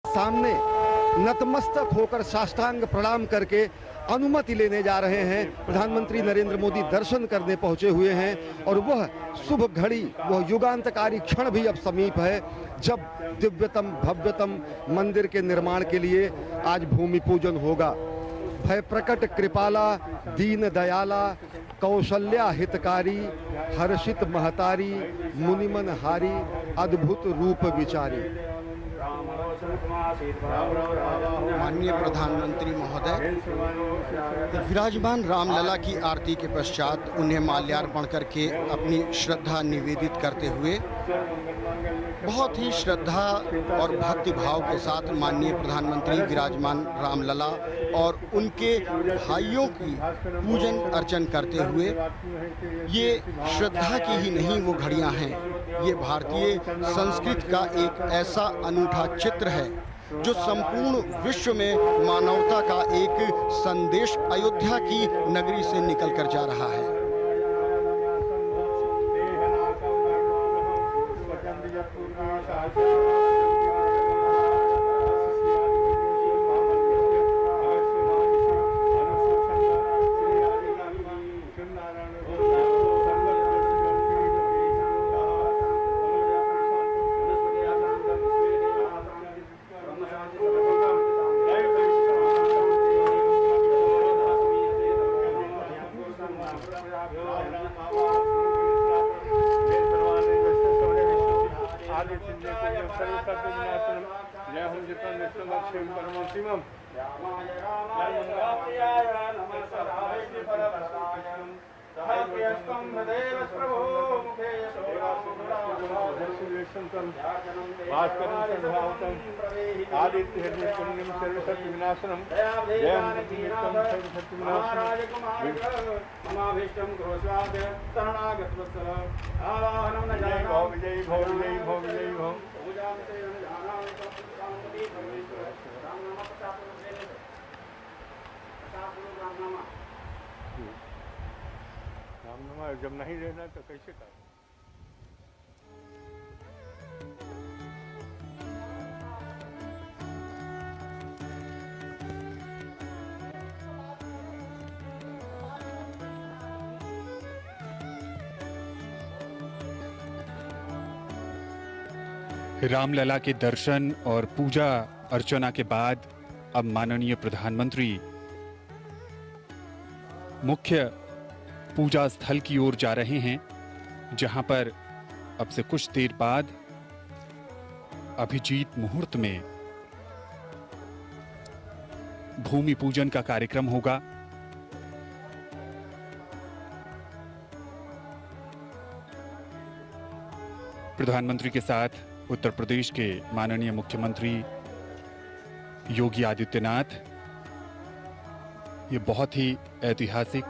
Speaker 1: सामने नतमस्तक होकर साष्टांग प्रणाम करके अनुमति लेने जा रहे हैं। प्रधानमंत्री नरेंद्र मोदी दर्शन करने पहुंचे हुए हैं और वह शुभ घड़ी, वह युगांतकारी क्षण भी अब समीप है जब दिव्यतम भव्यतम मंदिर के निर्माण के लिए आज भूमि पूजन होगा। भय प्रकट कृपाला दीन दयाला कौशल्या हितकारी हर्षित महतारी मुनिमन हारी अद्भुत रूप विचारी।
Speaker 2: माननीय प्रधानमंत्री महोदय, विराजमान रामलला की आरती के पश्चात उन्हें माल्यार्पण करके अपनी श्रद्धा निवेदित करते हुए बहुत ही श्रद्धा और भक्ति भाव के साथ माननीय प्रधानमंत्री विराजमान रामलला और उनके भाइयों की पूजन अर्चन करते हुए, ये श्रद्धा की ही नहीं वो घड़ियां हैं, ये भारतीय संस्कृति का एक ऐसा अनूठा चित्र है जो संपूर्ण विश्व में मानवता का एक संदेश अयोध्या की नगरी से निकल कर जा रहा है।
Speaker 9: जब नहीं रहना तो कैसे कर।
Speaker 4: रामलला के दर्शन और पूजा अर्चना के बाद अब माननीय प्रधानमंत्री मुख्य पूजा स्थल की ओर जा रहे हैं, जहां पर अब से कुछ देर बाद अभिजीत मुहूर्त में भूमि पूजन का कार्यक्रम होगा। प्रधानमंत्री के साथ उत्तर प्रदेश के माननीय मुख्यमंत्री योगी आदित्यनाथ, ये बहुत ही ऐतिहासिक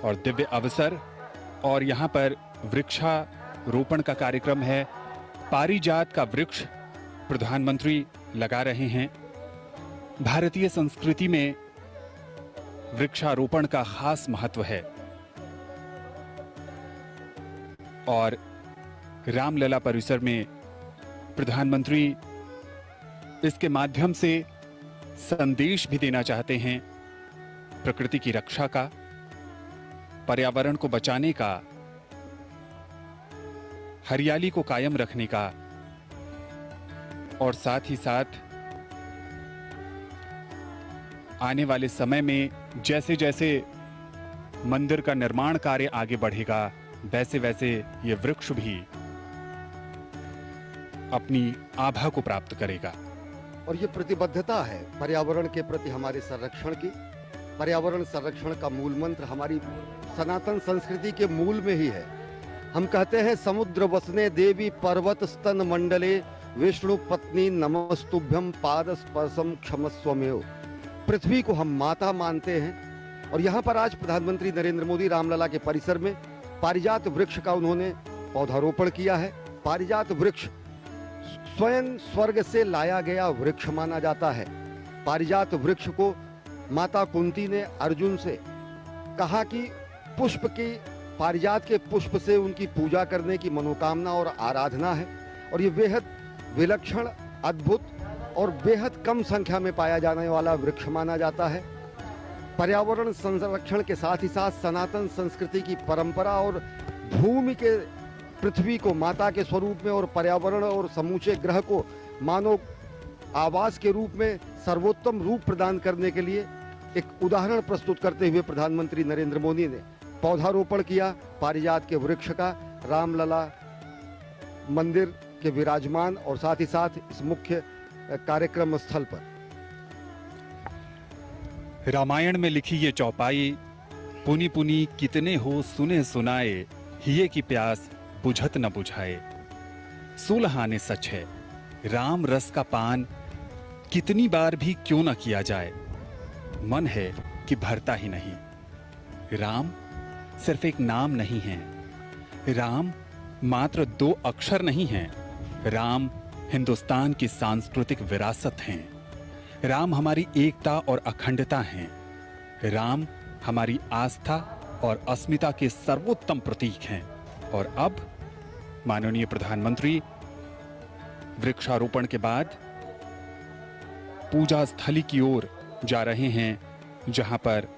Speaker 4: और दिव्य अवसर, और यहां पर वृक्षारोपण का कार्यक्रम है। पारिजात का वृक्ष प्रधानमंत्री लगा रहे हैं। भारतीय संस्कृति में वृक्षारोपण का खास महत्व है और रामलला परिसर में प्रधानमंत्री इसके माध्यम से संदेश भी देना चाहते हैं, प्रकृति की रक्षा का, पर्यावरण को बचाने का, हरियाली को कायम रखने का, और साथ ही साथ आने वाले समय में जैसे जैसे मंदिर का निर्माण कार्य आगे बढ़ेगा, वैसे वैसे ये वृक्ष भी अपनी आभा को प्राप्त करेगा।
Speaker 1: और ये प्रतिबद्धता है पर्यावरण के प्रति हमारे संरक्षण की। पर्यावरण संरक्षण का मूल मंत्र हमारी सनातन संस्कृति के मूल में ही है। हम कहते हैं समुद्र वसने देवी पर्वत स्तन मंडले विष्णु पत्नी नमस्तुभ्यम पाद स्पर्शम क्षमस्वमेव। पृथ्वी को हम माता मानते हैं और यहाँ पर आज प्रधानमंत्री नरेंद्र मोदी रामलला के परिसर में पारिजात वृक्ष का उन्होंने पौधारोपण किया है। पारिजात वृक्ष स्वयं स्वर्ग से लाया गया वृक्ष माना जाता है। पारिजात वृक्ष को माता कुंती ने अर्जुन से कहा कि पुष्प की, पारिजात के पुष्प से उनकी पूजा करने की मनोकामना और आराधना है, और ये बेहद विलक्षण, अद्भुत और बेहद कम संख्या में पाया जाने वाला वृक्ष माना जाता है। पर्यावरण संरक्षण के साथ ही साथ सनातन संस्कृति की परंपरा और भूमि के, पृथ्वी को माता के स्वरूप में और पर्यावरण और समूचे ग्रह को मानव आवास के रूप में सर्वोत्तम रूप प्रदान करने के लिए एक उदाहरण प्रस्तुत करते हुए प्रधानमंत्री नरेंद्र मोदी ने पौधारोपण किया पारिजात के वृक्ष का रामलला मंदिर के विराजमान और साथ ही साथ इस मुख्य कार्यक्रम स्थल पर।
Speaker 4: रामायण में लिखी ये चौपाई, पुनि पुनि कितने हो सुने सुनाए, हिये की प्यास बुझत न बुझाए। सुलहाने सच है, राम रस का पान कितनी बार भी क्यों न किया जाए, मन है कि भरता ही नहीं। राम सिर्फ एक नाम नहीं है, राम मात्र 2 अक्षर नहीं हैं, राम हिंदुस्तान की सांस्कृतिक विरासत हैं, राम हमारी एकता और अखंडता हैं, राम हमारी आस्था और अस्मिता के सर्वोत्तम प्रतीक हैं। और अब माननीय प्रधानमंत्री वृक्षारोपण के बाद पूजा स्थली की ओर जा रहे हैं, जहां पर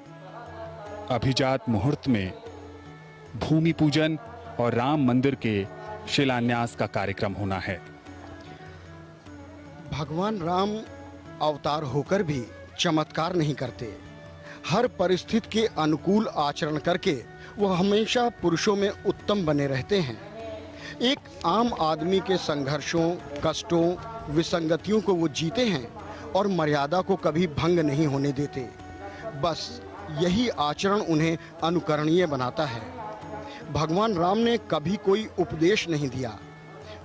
Speaker 4: अभिजात मुहूर्त में भूमि पूजन और राम मंदिर के शिलान्यास का कार्यक्रम होना है।
Speaker 2: भगवान राम अवतार होकर भी चमत्कार नहीं करते। हर परिस्थिति के अनुकूल आचरण करके वह हमेशा पुरुषों में उत्तम बने रहते हैं। एक आम आदमी के संघर्षों, कष्टों, विसंगतियों को वो जीते हैं और मर्यादा को कभी भंग नहीं होने देते। बस यही आचरण उन्हें अनुकरणीय बनाता है। भगवान राम ने कभी कोई उपदेश नहीं दिया,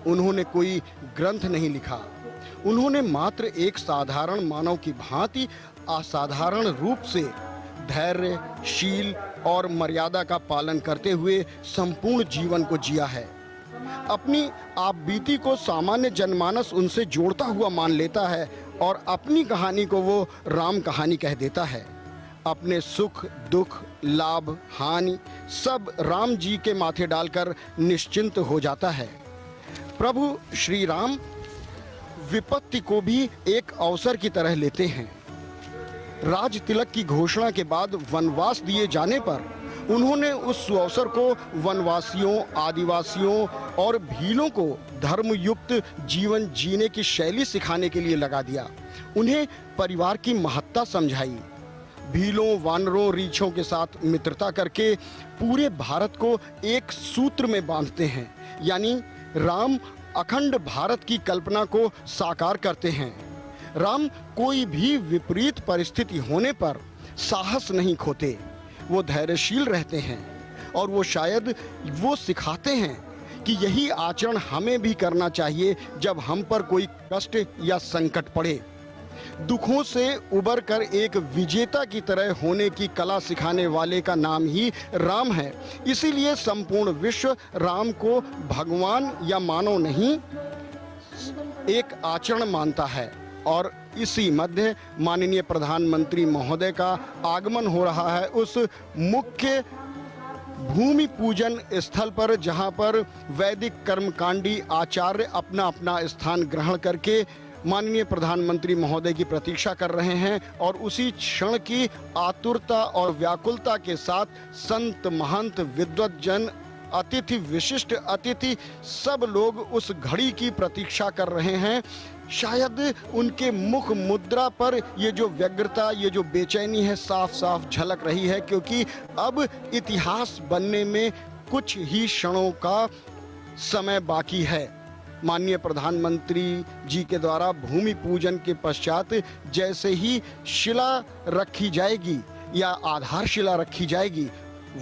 Speaker 2: उन्होंने कोई ग्रंथ नहीं लिखा, उन्होंने मात्र एक साधारण मानव की भांति असाधारण रूप से धैर्य, शील और मर्यादा का पालन करते हुए संपूर्ण जीवन को जिया है। अपनी आप बीती को सामान्य जनमानस उनसे जोड़ता हुआ मान लेता है और अपनी कहानी को वो राम कहानी कह देता है। अपने सुख, दुख, लाभ, हानि सब राम जी के माथे डालकर निश्चिंत हो जाता है। प्रभु श्री राम विपत्ति को भी एक अवसर की तरह लेते हैं। राज तिलक की घोषणा के बाद वनवास दिए जाने पर उन्होंने उस सुअवसर को वनवासियों, आदिवासियों और भीलों को धर्मयुक्त जीवन जीने की शैली सिखाने के लिए लगा दिया। उन्हें परिवार की महत्ता समझाई। भीलों, वानरों, रीछों के साथ मित्रता करके पूरे भारत को एक सूत्र में बांधते हैं, यानी राम अखंड भारत की कल्पना को साकार करते हैं। राम कोई भी विपरीत परिस्थिति होने पर साहस नहीं खोते, वो धैर्यशील रहते हैं और वो शायद वो सिखाते हैं कि यही आचरण हमें भी करना चाहिए जब हम पर कोई कष्ट या संकट पड़े। दुखों से उबर कर एक विजेता की तरह होने की कला सिखाने वाले का नाम ही राम है। इसीलिए संपूर्ण विश्व राम को भगवान या मानव नहीं, एक आचरण मानता है। और इसी मध्य माननीय प्रधानमंत्री महोदय का आगमन हो रहा है उस मुख्य भूमि पूजन स्थल पर, जहां पर वैदिक कर्मकांडी आचार्य अपना अपना स्थान ग्रहण करके माननीय प्रधानमंत्री महोदय की प्रतीक्षा कर रहे हैं। और उसी क्षण की आतुरता और व्याकुलता के साथ संत, महंत, विद्वज्जन, अतिथि, विशिष्ट अतिथि सब लोग उस घड़ी की प्रतीक्षा कर रहे हैं। शायद उनके मुख मुद्रा पर ये जो व्यग्रता, ये जो बेचैनी है, साफ साफ झलक रही है, क्योंकि अब इतिहास बनने में कुछ ही क्षणों का समय बाकी है। माननीय प्रधानमंत्री जी के द्वारा भूमि पूजन के पश्चात जैसे ही शिला रखी जाएगी या आधारशिला रखी जाएगी,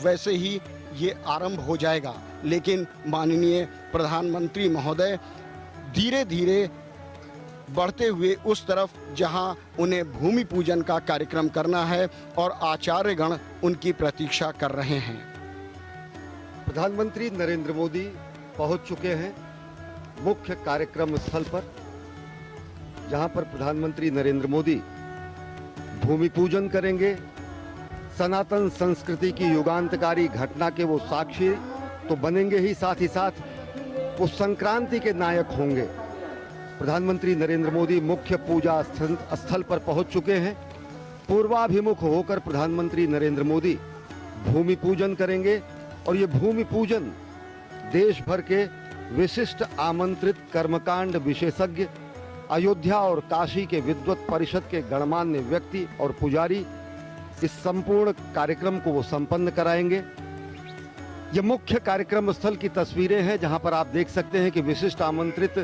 Speaker 2: वैसे ही ये आरंभ हो जाएगा। लेकिन माननीय प्रधानमंत्री महोदय धीरे धीरे बढ़ते हुए उस तरफ जहां उन्हें भूमि पूजन का कार्यक्रम करना है और आचार्यगण उनकी प्रतीक्षा कर रहे हैं।
Speaker 1: प्रधानमंत्री नरेंद्र मोदी पहुंच चुके हैं मुख्य कार्यक्रम स्थल पर, जहां पर प्रधानमंत्री नरेंद्र मोदी भूमि पूजन करेंगे। सनातन संस्कृति की युगांतकारी घटना के वो साक्षी तो बनेंगे ही, साथ ही साथ वो संक्रांति के नायक होंगे। प्रधानमंत्री नरेंद्र मोदी मुख्य पूजा स्थल पर पहुंच चुके हैं। पूर्वाभिमुख होकर प्रधानमंत्री नरेंद्र मोदी भूमि पूजन करेंगे और ये भूमि पूजन देश भर के विशिष्ट आमंत्रित कर्मकांड विशेषज्ञ, अयोध्या और काशी के विद्वत परिषद के गणमान्य व्यक्ति और पुजारी इस संपूर्ण कार्यक्रम को वो संपन्न कराएंगे। ये मुख्य कार्यक्रम स्थल की तस्वीरें हैं जहां पर आप देख सकते हैं कि विशिष्ट आमंत्रित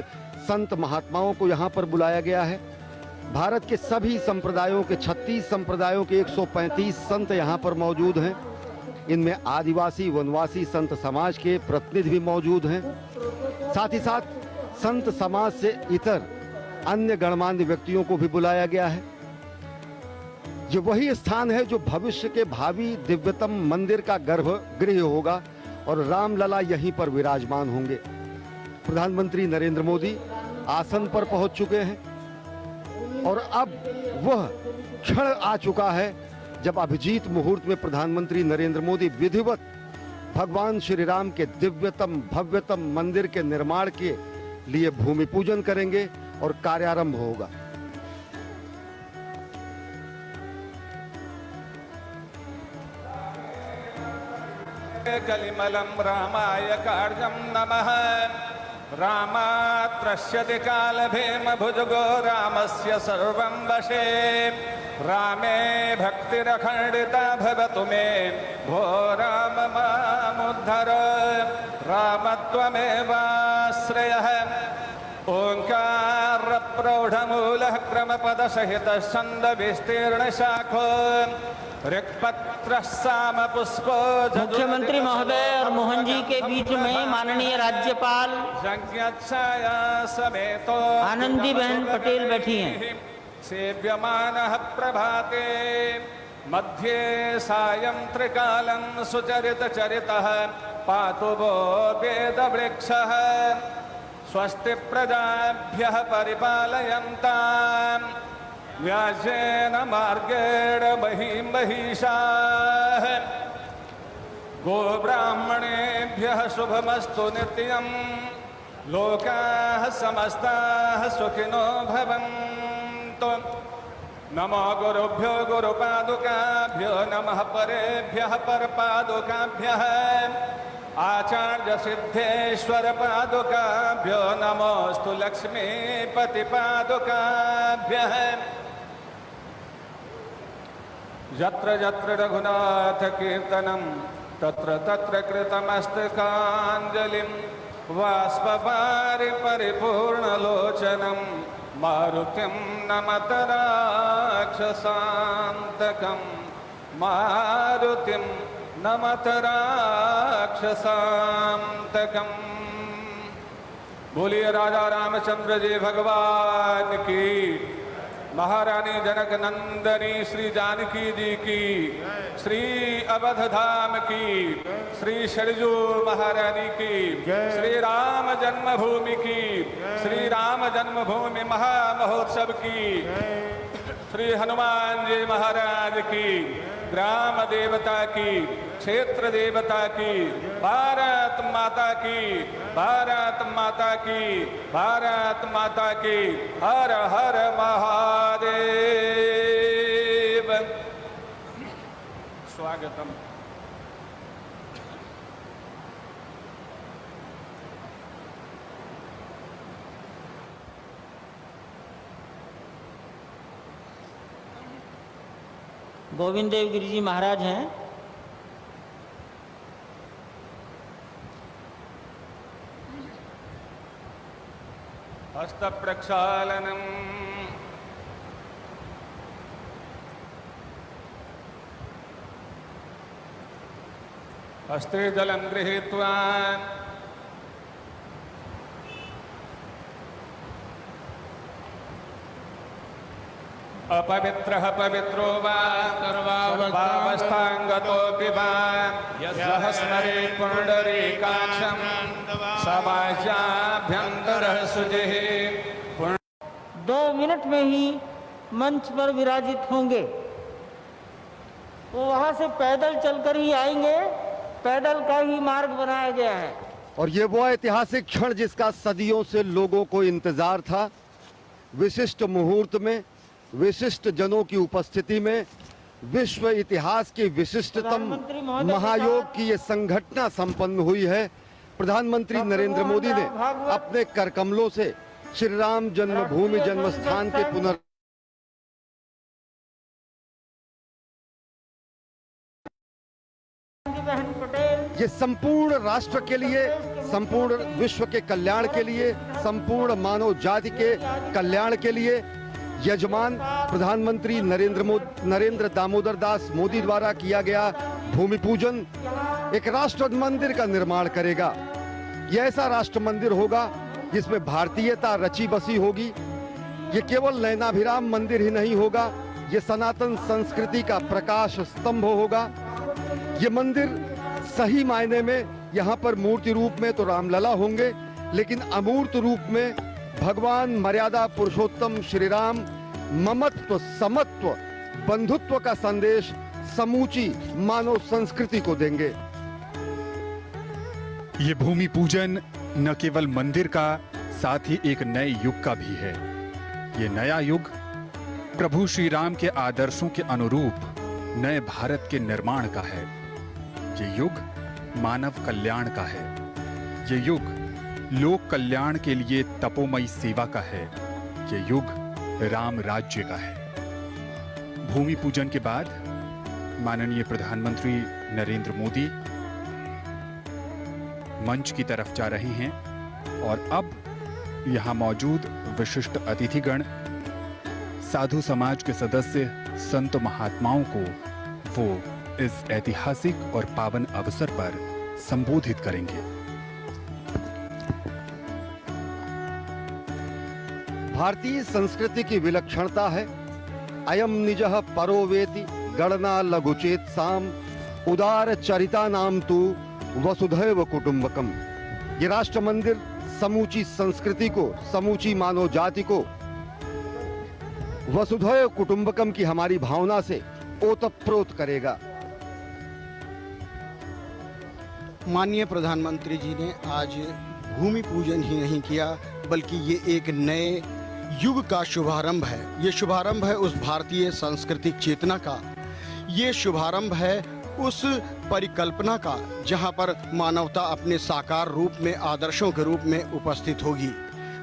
Speaker 1: संत महात्माओं को यहां पर बुलाया गया है। भारत के सभी संप्रदायों के 36 संप्रदायों के 135 संत यहां पर मौजूद हैं। इनमें आदिवासी वनवासी संत समाज के प्रतिनिधि भी मौजूद हैं। साथ ही साथ संत समाज से इतर अन्य गणमान्य व्यक्तियों को भी बुलाया गया है। ये वही स्थान है जो भविष्य के भावी दिव्यतम मंदिर का गर्भगृह होगा और रामलला यहीं पर विराजमान होंगे। प्रधानमंत्री नरेंद्र मोदी आसन पर पहुंच चुके हैं और अब वह क्षण आ चुका है जब अभिजीत मुहूर्त में प्रधानमंत्री नरेंद्र मोदी विधिवत भगवान श्री राम के दिव्यतम भव्यतम मंदिर के निर्माण के लिए भूमि पूजन करेंगे और कार्यारंभ होगा।
Speaker 5: कलिमलं रामाय कार्यं नमः। रामात् पश्यति कालभीमभुजगो रामस्य सर्वं वशे। रामे भक्तिरखण्डिता भवतु मे भो राम मामुद्धर। रामत्वमेवाश्रयः ओङ्कार प्रौढमूलः क्रमपदसहितः छन्दविस्तीर्णशाखो ऋक्पत्रः सामपुष्पो।
Speaker 6: मुख्यमंत्री महोदय और मोहन जी के बीच में माननीय राज्यपाल
Speaker 5: संज्ञाच्छाया समेतो
Speaker 6: आनंदीबेन पटेल बैठी हैं।
Speaker 5: सेव्यमानः प्रभाते मध्ये सायं त्रिकालं सुचरितचरितः पातु वो वेदवृक्षः। स्वस्ति प्रजाभ्यः परिपालयन्ताम् व्यासेन मार्गेण महीं महिषाः। गोब्राह्मणेभ्यः शुभमस्तु नित्यं लोकाः समस्ताः सुखिनो भवन्तु। नमो गुरुभ्यो गुरुपादुकाभ्यो नमः परेभ्यः परपादुकाभ्यः। आचार्य सिद्धेश्वर पादुकाभ्यो नमोस्तु लक्ष्मीपति पादुकाभ्यः। यत्र यत्र रघुनाथ कीर्तनं तत्र तत्र कृतमस्तकाञ्जलिं बाष्पवारि परिपूर्णलोचनं मारुतिं नमत राक्षसान्तकं। मारुतिं नमत राक्षसान्तकम्। बोलिए राजा रामचंद्र जी भगवान की, महारानी जनक नंदनी श्री जानकी जी की, श्री अवध धाम की, श्री सरजू महारानी की, श्री राम जन्मभूमि की, श्री राम जन्मभूमि महामहोत्सव की, श्री हनुमान जी महाराज की, ग्राम देवता की, क्षेत्र देवता की, भारत माता की, भारत माता की, भारत माता की। हर हर महादेव। स्वागतम।
Speaker 6: गोविंद देव गिरि जी महाराज हैं।
Speaker 5: हस्त प्रक्षालनम हस्ते जलं गृहीत्वा अपवित्रः पवित्रो वा सर्वावस्थांगतोऽपि वा यः स्मरेत् पुण्डरीकाक्षं समाजाभ्यन्तरः शुचिः।
Speaker 6: 2 मिनट में ही मंच पर विराजित होंगे। वो वहां से पैदल चलकर ही आएंगे, पैदल का ही मार्ग बनाया गया है।
Speaker 1: और ये वो ऐतिहासिक क्षण जिसका सदियों से लोगों को इंतजार था। विशिष्ट मुहूर्त में विशिष्ट जनों की उपस्थिति में विश्व इतिहास की विशिष्टतम महायोग की ये संघटना संपन्न हुई है। प्रधानमंत्री नरेंद्र मोदी ने अपने करकमलों से श्री राम जन्मभूमि जन्मस्थान के ये संपूर्ण राष्ट्र के लिए, संपूर्ण विश्व के कल्याण के लिए, संपूर्ण मानव जाति के कल्याण के लिए यजमान प्रधानमंत्री नरेंद्र दामोदर दास मोदी द्वारा किया गया भूमि पूजन एक राष्ट्र मंदिर का निर्माण करेगा। यह ऐसा राष्ट्र मंदिर होगा जिसमें भारतीयता रची बसी होगी। ये केवल नयनाभिराम मंदिर ही नहीं होगा, ये सनातन संस्कृति का प्रकाश स्तंभ होगा। ये मंदिर सही मायने में यहाँ पर मूर्ति रूप में तो रामलला होंगे, लेकिन अमूर्त रूप में भगवान मर्यादा पुरुषोत्तम श्री राम ममत्व, समत्व, बंधुत्व का संदेश समूची मानव संस्कृति को देंगे।
Speaker 4: ये भूमि पूजन न केवल मंदिर का, साथ ही एक नए युग का भी है। ये नया युग प्रभु श्री राम के आदर्शों के अनुरूप नए भारत के निर्माण का है। ये युग मानव कल्याण का है। ये युग लोक कल्याण के लिए तपोमयी सेवा का है। ये युग राम राज्य का है। भूमि पूजन के बाद माननीय प्रधानमंत्री नरेंद्र मोदी मंच की तरफ जा रहे हैं और अब यहां मौजूद विशिष्ट अतिथिगण, साधु समाज के सदस्य, संत महात्माओं को वो इस ऐतिहासिक और पावन अवसर पर संबोधित करेंगे।
Speaker 1: भारतीय संस्कृति की विलक्षणता है अयम निजः परो वेति गणना लघुचेत साम उदार चरिता नाम तु वसुधैव कुटुंबकम। ये राष्ट्र मंदिर समूची संस्कृति को, समूची मानव जाति को वसुधैव कुटुंबकम की हमारी भावना से ओतप्रोत करेगा।
Speaker 2: माननीय प्रधानमंत्री जी ने आज भूमि पूजन ही नहीं किया, बल्कि ये एक नए युग का शुभारंभ है। ये शुभारंभ है उस भारतीय सांस्कृतिक चेतना का। ये शुभारंभ है उस परिकल्पना का जहां पर मानवता अपने साकार रूप में, आदर्शों के रूप में उपस्थित होगी।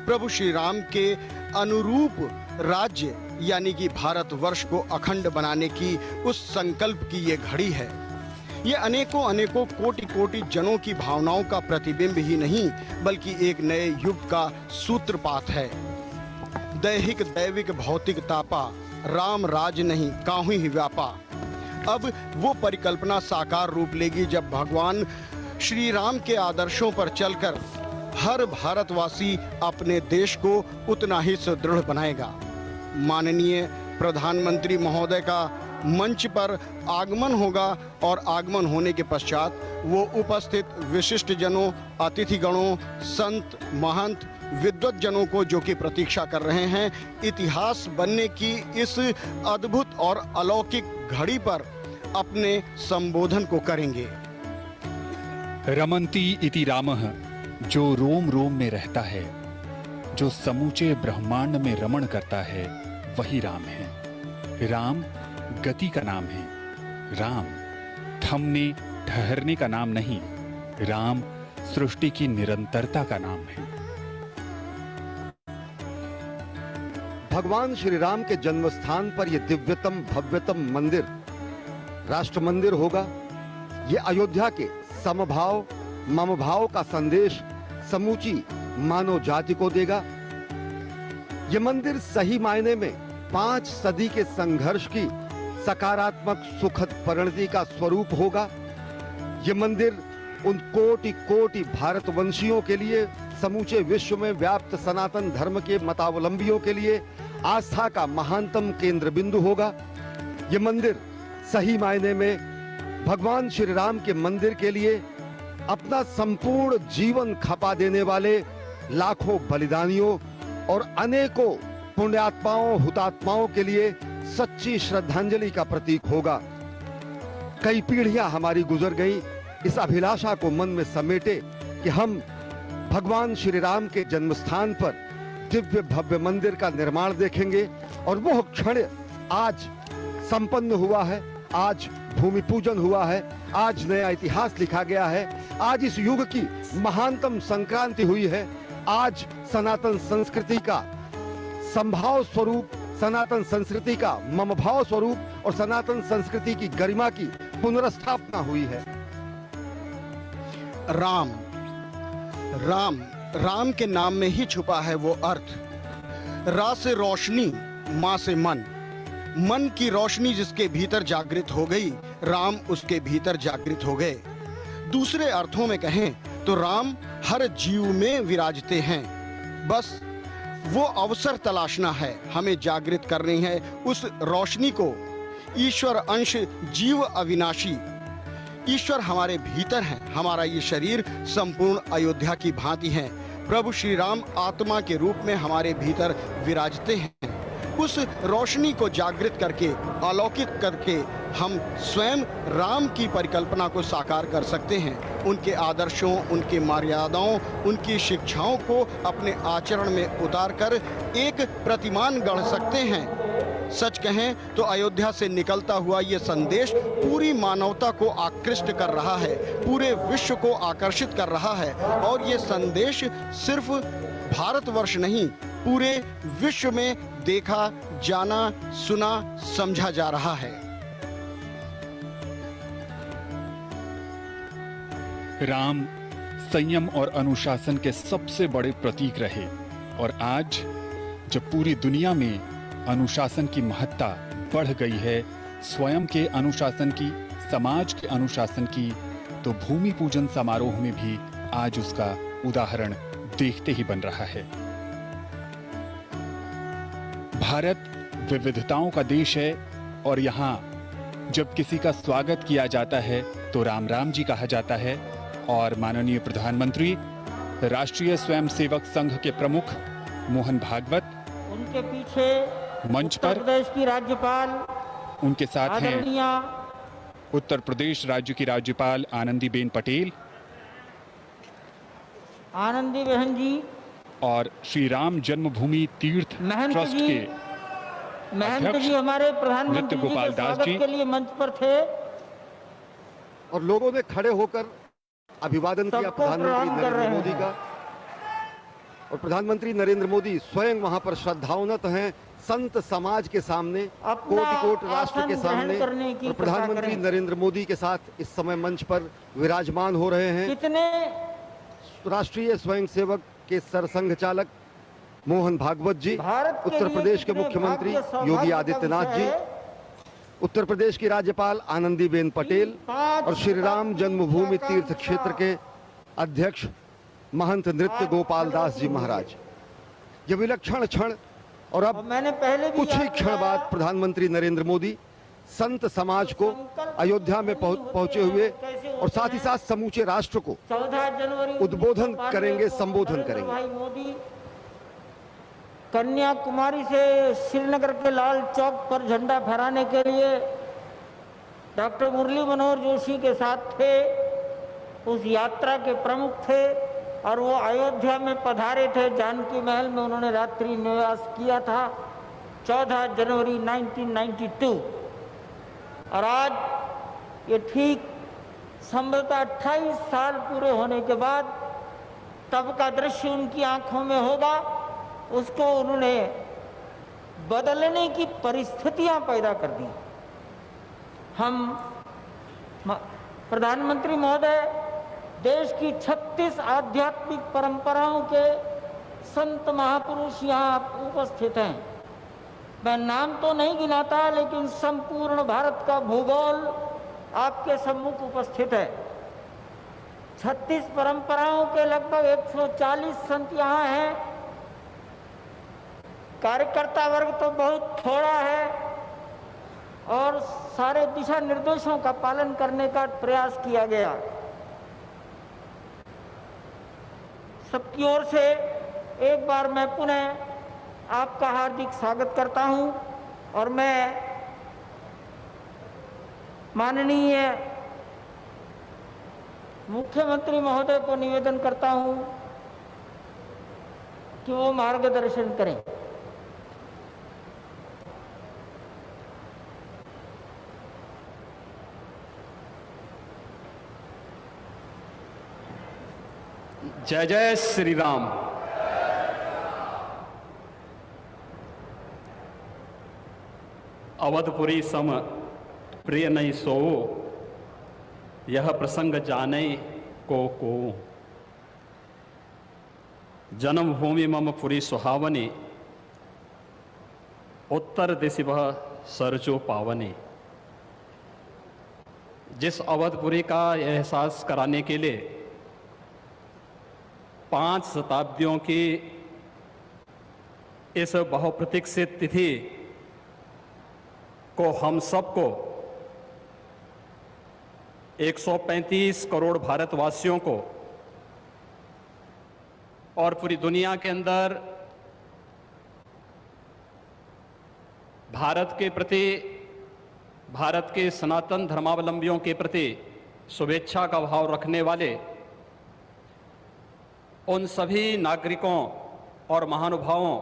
Speaker 2: प्रभु श्री राम के अनुरूप राज्य यानी कि भारतवर्ष को अखंड बनाने की उस संकल्प की ये घड़ी है। ये अनेकों अनेकों कोटि कोटि जनों की भावनाओं का प्रतिबिंब ही नहीं, बल्कि एक नए युग का सूत्रपात है। दैहिक दैविक भौतिक तापा, राम राज नहीं काहू ही व्यापा। अब वो परिकल्पना साकार रूप लेगी जब भगवान श्री राम के आदर्शों पर चलकर हर भारतवासी अपने देश को उतना ही सुदृढ़ बनाएगा। माननीय प्रधानमंत्री महोदय का मंच पर आगमन होगा और आगमन होने के पश्चात वो उपस्थित विशिष्ट जनों, अतिथिगणों, संत, महंत, विद्वत जनों को जो कि प्रतीक्षा कर रहे हैं, इतिहास बनने की इस अद्भुत और अलौकिक घड़ी पर अपने संबोधन को करेंगे।
Speaker 4: रमन्ति इति रामः, जो रोम रोम में रहता है, जो समूचे ब्रह्मांड में रमण करता है, वही राम है। राम गति का नाम है। राम थमने ठहरने का नाम नहीं। राम सृष्टि की निरंतरता का नाम है।
Speaker 1: भगवान श्री राम के जन्म स्थान पर यह दिव्यतम भव्यतम मंदिर राष्ट्र मंदिर होगा। ये अयोध्या के समभाव ममभाव का संदेश समूची मानव जाति को देगा। ये मंदिर सही मायने में 5 सदी के संघर्ष की सकारात्मक सुखद परिणति का स्वरूप होगा। ये मंदिर उन कोटि कोटि भारतवंशियों के लिए, समूचे विश्व में व्याप्त सनातन धर्म के मतावलंबियों के लिए आस्था का महानतम केंद्र बिंदु होगा। ये मंदिर सही मायने में भगवान श्री राम के मंदिर के लिए अपना संपूर्ण जीवन खपा देने वाले लाखों बलिदानियों और अनेकों पुण्यात्माओं, हुतात्माओं के लिए सच्ची श्रद्धांजलि का प्रतीक होगा। कई पीढ़ियां हमारी गुजर गई इस अभिलाषा को मन में समेटे कि हम भगवान श्री राम के जन्मस्थान पर दिव्य भव्य मंदिर का निर्माण देखेंगे, और वह क्षण आज संपन्न हुआ है। आज भूमि पूजन हुआ है। आज नया इतिहास लिखा गया है। आज इस युग की महानतम संक्रांति हुई है। आज सनातन संस्कृति का संभाव स्वरूप, सनातन संस्कृति का ममभाव स्वरूप और सनातन संस्कृति की गरिमा की पुनर्स्थापना हुई है।
Speaker 2: राम राम राम के नाम में ही छुपा है वो अर्थ। रा से रोशनी, मां से मन, मन की रोशनी जिसके भीतर जागृत हो गई, राम उसके भीतर जागृत हो गए। दूसरे अर्थों में कहें तो राम हर जीव में विराजते हैं। बस वो अवसर तलाशना है, हमें जागृत करनी है उस रोशनी को। ईश्वर अंश जीव अविनाशी, ईश्वर हमारे भीतर है। हमारा ये शरीर संपूर्ण अयोध्या की भांति है। प्रभु श्री राम आत्मा के रूप में हमारे भीतर विराजते हैं। उस रोशनी को जागृत करके, अलौकिक करके हम स्वयं राम की परिकल्पना को साकार कर सकते हैं। उनके आदर्शों, उनके मर्यादाओं, उनकी शिक्षाओं को अपने आचरण में उतारकर एक प्रतिमान गढ़ सकते हैं। सच कहें तो अयोध्या से निकलता हुआ ये संदेश पूरी मानवता को आकृष्ट कर रहा है, पूरे विश्व को आकर्षित कर रहा है। और ये संदेश सिर्फ भारतवर्ष नहीं, पूरे विश्व में देखा, जाना, सुना, समझा जा रहा है।
Speaker 4: राम संयम और अनुशासन के सबसे बड़े प्रतीक रहे, और आज जब पूरी दुनिया में अनुशासन की महत्ता बढ़ गई है, स्वयं के अनुशासन की, समाज के अनुशासन की, तो भूमि पूजन समारोह में भी आज उसका उदाहरण देखते ही बन रहा है। भारत विविधताओं का देश है, और यहाँ जब किसी का स्वागत किया जाता है तो राम राम जी कहा जाता है। और माननीय प्रधानमंत्री, राष्ट्रीय स्वयंसेवक संघ के प्रमुख मोहन भागवत
Speaker 6: उनके पीछे
Speaker 4: मंच
Speaker 6: उत्तर
Speaker 4: पर,
Speaker 6: प्रदेश की राज्यपाल
Speaker 4: उनके साथ हैं
Speaker 6: आदरणीय
Speaker 4: उत्तर प्रदेश राज्य की राज्यपाल आनंदीबेन पटेल
Speaker 6: आनंदी बहन जी,
Speaker 4: और श्री राम जन्मभूमि तीर्थ
Speaker 6: महंत
Speaker 4: ट्रस्ट
Speaker 6: जी,
Speaker 4: के
Speaker 6: महंत
Speaker 4: अध्यक्ष
Speaker 6: जी हमारे प्रधानमंत्री
Speaker 4: नृत्य
Speaker 6: जी के
Speaker 4: गोपाल दास
Speaker 6: स्वागत
Speaker 4: जी
Speaker 6: के लिए मंच पर थे।
Speaker 1: और लोगों ने खड़े होकर अभिवादन किया
Speaker 6: सबको
Speaker 1: प्रधानमंत्री
Speaker 6: प्रणाम कर रहे
Speaker 1: नरेंद्र मोदी
Speaker 6: हैं।
Speaker 1: का। और प्रधानमंत्री नरेंद्र मोदी स्वयं वहां पर श्रद्धावनत हैं संत समाज के सामने,
Speaker 6: अपना
Speaker 1: कोटि कोटि राष्ट्र
Speaker 6: आसन
Speaker 1: के
Speaker 6: ग्रहण
Speaker 1: सामने।
Speaker 6: करने की
Speaker 1: और
Speaker 6: कृपा
Speaker 1: प्रधानमंत्री
Speaker 6: करें।
Speaker 1: नरेंद्र मोदी के साथ इस समय मंच पर विराजमान हो रहे हैं
Speaker 6: कितने
Speaker 1: राष्ट्रीय स्वयंसेवक के सरसंघ चालक मोहन भागवत जी,
Speaker 6: भारत के
Speaker 1: उत्तर
Speaker 6: लिए
Speaker 1: प्रदेश के
Speaker 6: कितने
Speaker 1: मुख्यमंत्री
Speaker 6: भाग्य सौभाग्य
Speaker 1: योगी
Speaker 6: का
Speaker 1: आदित्यनाथ
Speaker 6: विषय
Speaker 1: जी,
Speaker 6: है।
Speaker 1: उत्तर प्रदेश की राज्यपाल आनंदीबेन पटेल और श्री राम जन्मभूमि तीर्थ क्षेत्र के अध्यक्ष महंत नृत्य गोपाल दास जी महाराज। ये विलक्षण क्षण। और अब
Speaker 6: मैंने पहले भी
Speaker 1: कुछ ही
Speaker 6: याद
Speaker 1: क्षण
Speaker 6: दिलाया,
Speaker 1: बाद प्रधानमंत्री नरेंद्र मोदी संत समाज को अयोध्या में पहुंचे हुए और साथ ही साथ समूचे राष्ट्र को
Speaker 6: 14 जनवरी
Speaker 1: उद्बोधन
Speaker 6: 1992
Speaker 1: करेंगे,
Speaker 6: को
Speaker 1: संबोधन
Speaker 6: नरेंद्र
Speaker 1: करेंगे।
Speaker 6: भाई मोदी कन्याकुमारी से श्रीनगर के लाल चौक पर झंडा फहराने के लिए डॉक्टर मुरली मनोहर जोशी के साथ थे, उस यात्रा के प्रमुख थे। और वो अयोध्या में पधारे थे, जानकी महल में उन्होंने रात्रि निवास किया था 14 जनवरी 1992। और आज ये ठीक संभवतः 28 साल पूरे होने के बाद तब का दृश्य उनकी आंखों में होगा, उसको उन्होंने बदलने की परिस्थितियां पैदा कर दी। हम प्रधानमंत्री महोदय देश की 36 आध्यात्मिक परंपराओं के संत महापुरुष यहाँ उपस्थित हैं। मैं नाम तो नहीं गिनाता, लेकिन संपूर्ण भारत का भूगोल आपके सम्मुख उपस्थित है। 36 परंपराओं के लगभग 140 संत यहाँ हैं। कार्यकर्ता वर्ग तो बहुत थोड़ा है और सारे दिशा निर्देशों का पालन करने का प्रयास किया गया। सबकी ओर से एक बार मैं पुनः आपका हार्दिक स्वागत करता हूं और मैं माननीय मुख्यमंत्री महोदय को निवेदन करता हूं कि वो मार्गदर्शन करें।
Speaker 7: जय जय श्री राम। अवधपुरी सम प्रिय नहीं सोओ, यह प्रसंग जाने को जन्मभूमि मम पुरी सुहावनी, उत्तर दिशि वह सरजो पावनी। जिस अवधपुरी का एहसास कराने के लिए 5 शताब्दियों की इस बहुप्रतीक्षित तिथि को हम सबको 135 करोड़ भारतवासियों को और पूरी दुनिया के अंदर भारत के प्रति, भारत के सनातन धर्मावलंबियों के प्रति शुभेच्छा का भाव रखने वाले उन सभी नागरिकों और महानुभावों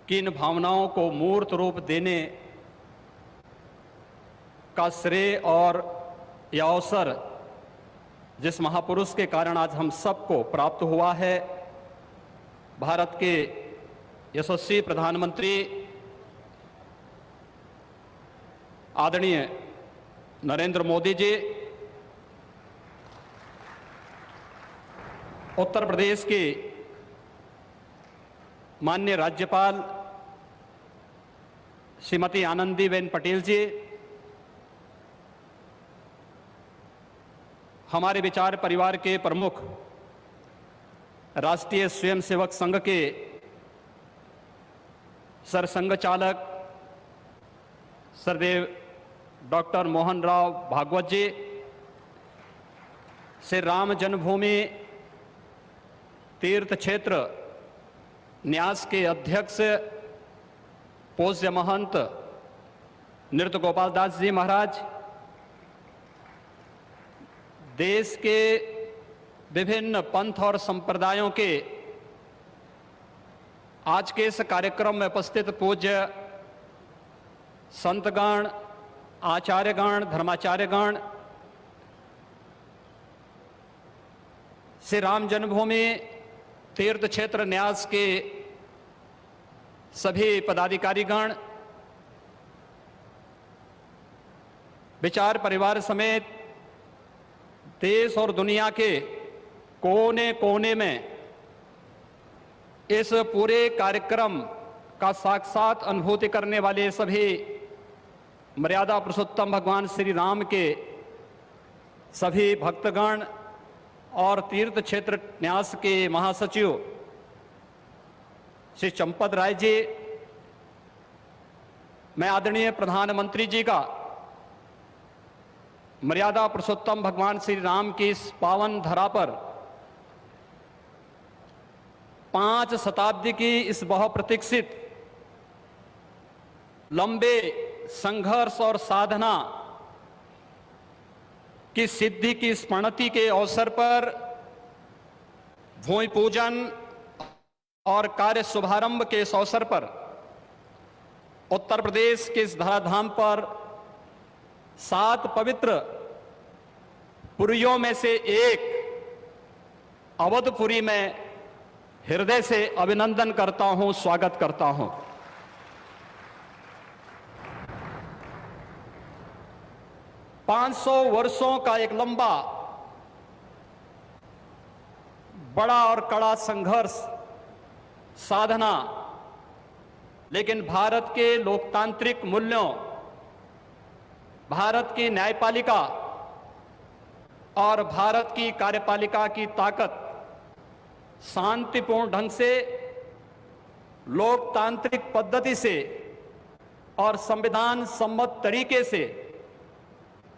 Speaker 7: की इन भावनाओं को मूर्त रूप देने का श्रेय और यह अवसर जिस महापुरुष के कारण आज हम सबको प्राप्त हुआ है, भारत के यशस्वी प्रधानमंत्री आदरणीय नरेंद्र मोदी जी, उत्तर प्रदेश के माननीय राज्यपाल श्रीमती आनंदीबेन पटेल जी, हमारे विचार परिवार के प्रमुख राष्ट्रीय स्वयंसेवक संघ के सरसंघ चालक सरदेव डॉक्टर मोहन राव भागवत जी, श्री राम जन्मभूमि तीर्थ क्षेत्र न्यास के अध्यक्ष पूज्य महंत नृत्य गोपाल दास जी महाराज, देश के विभिन्न पंथ और संप्रदायों के आज के इस कार्यक्रम में उपस्थित पूज्य संतगण, आचार्यगण, धर्माचार्यगण, श्री राम जन्मभूमि तीर्थ क्षेत्र न्यास के सभी पदाधिकारीगण, विचार परिवार समेत देश और दुनिया के कोने कोने में इस पूरे कार्यक्रम का साक्षात अनुभूति करने वाले सभी मर्यादा पुरुषोत्तम भगवान श्री राम के सभी भक्तगण और तीर्थ क्षेत्र न्यास के महासचिव श्री चंपत राय जी, मैं आदरणीय प्रधानमंत्री जी का मर्यादा पुरुषोत्तम भगवान श्री राम की इस पावन धरा पर 5 शताब्दी की इस बहुप्रतीक्षित लंबे संघर्ष और साधना की सिद्धि की स्मृति के अवसर पर भूमि पूजन और कार्य शुभारंभ के इस अवसर पर उत्तर प्रदेश के इस धराधाम पर 7 पवित्र पुरियों में से एक अवधपुरी में हृदय से अभिनंदन करता हूं, स्वागत करता हूं। पांच 500 वर्षों का एक लंबा, बड़ा और कड़ा संघर्ष, साधना, लेकिन भारत के लोकतांत्रिक मूल्यों, भारत की न्यायपालिका और भारत की कार्यपालिका की ताकत शांतिपूर्ण ढंग से, लोकतांत्रिक पद्धति से और संविधान सम्मत तरीके से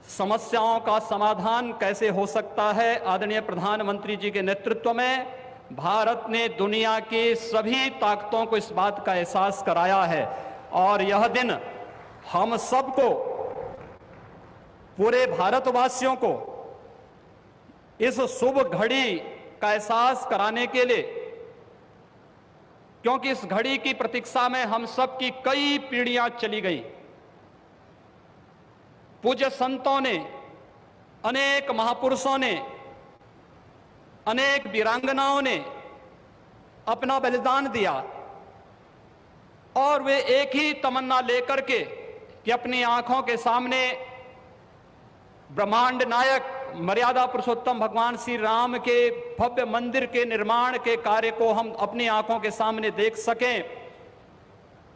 Speaker 7: समस्याओं का समाधान कैसे हो सकता है, आदरणीय प्रधानमंत्री जी के नेतृत्व में भारत ने दुनिया की सभी ताकतों को इस बात का एहसास कराया है। और यह दिन हम सबको, पूरे भारतवासियों को इस शुभ घड़ी का एहसास कराने के लिए, क्योंकि इस घड़ी की प्रतीक्षा में हम सब की कई पीढ़ियां चली गई। पूज्य संतों ने, अनेक महापुरुषों ने, अनेक वीरांगनाओं ने अपना बलिदान दिया और वे एक ही तमन्ना लेकर के कि अपनी आंखों के सामने ब्रह्मांड नायक मर्यादा पुरुषोत्तम भगवान श्री राम के भव्य मंदिर के निर्माण के कार्य को हम अपनी आंखों के सामने देख सकें,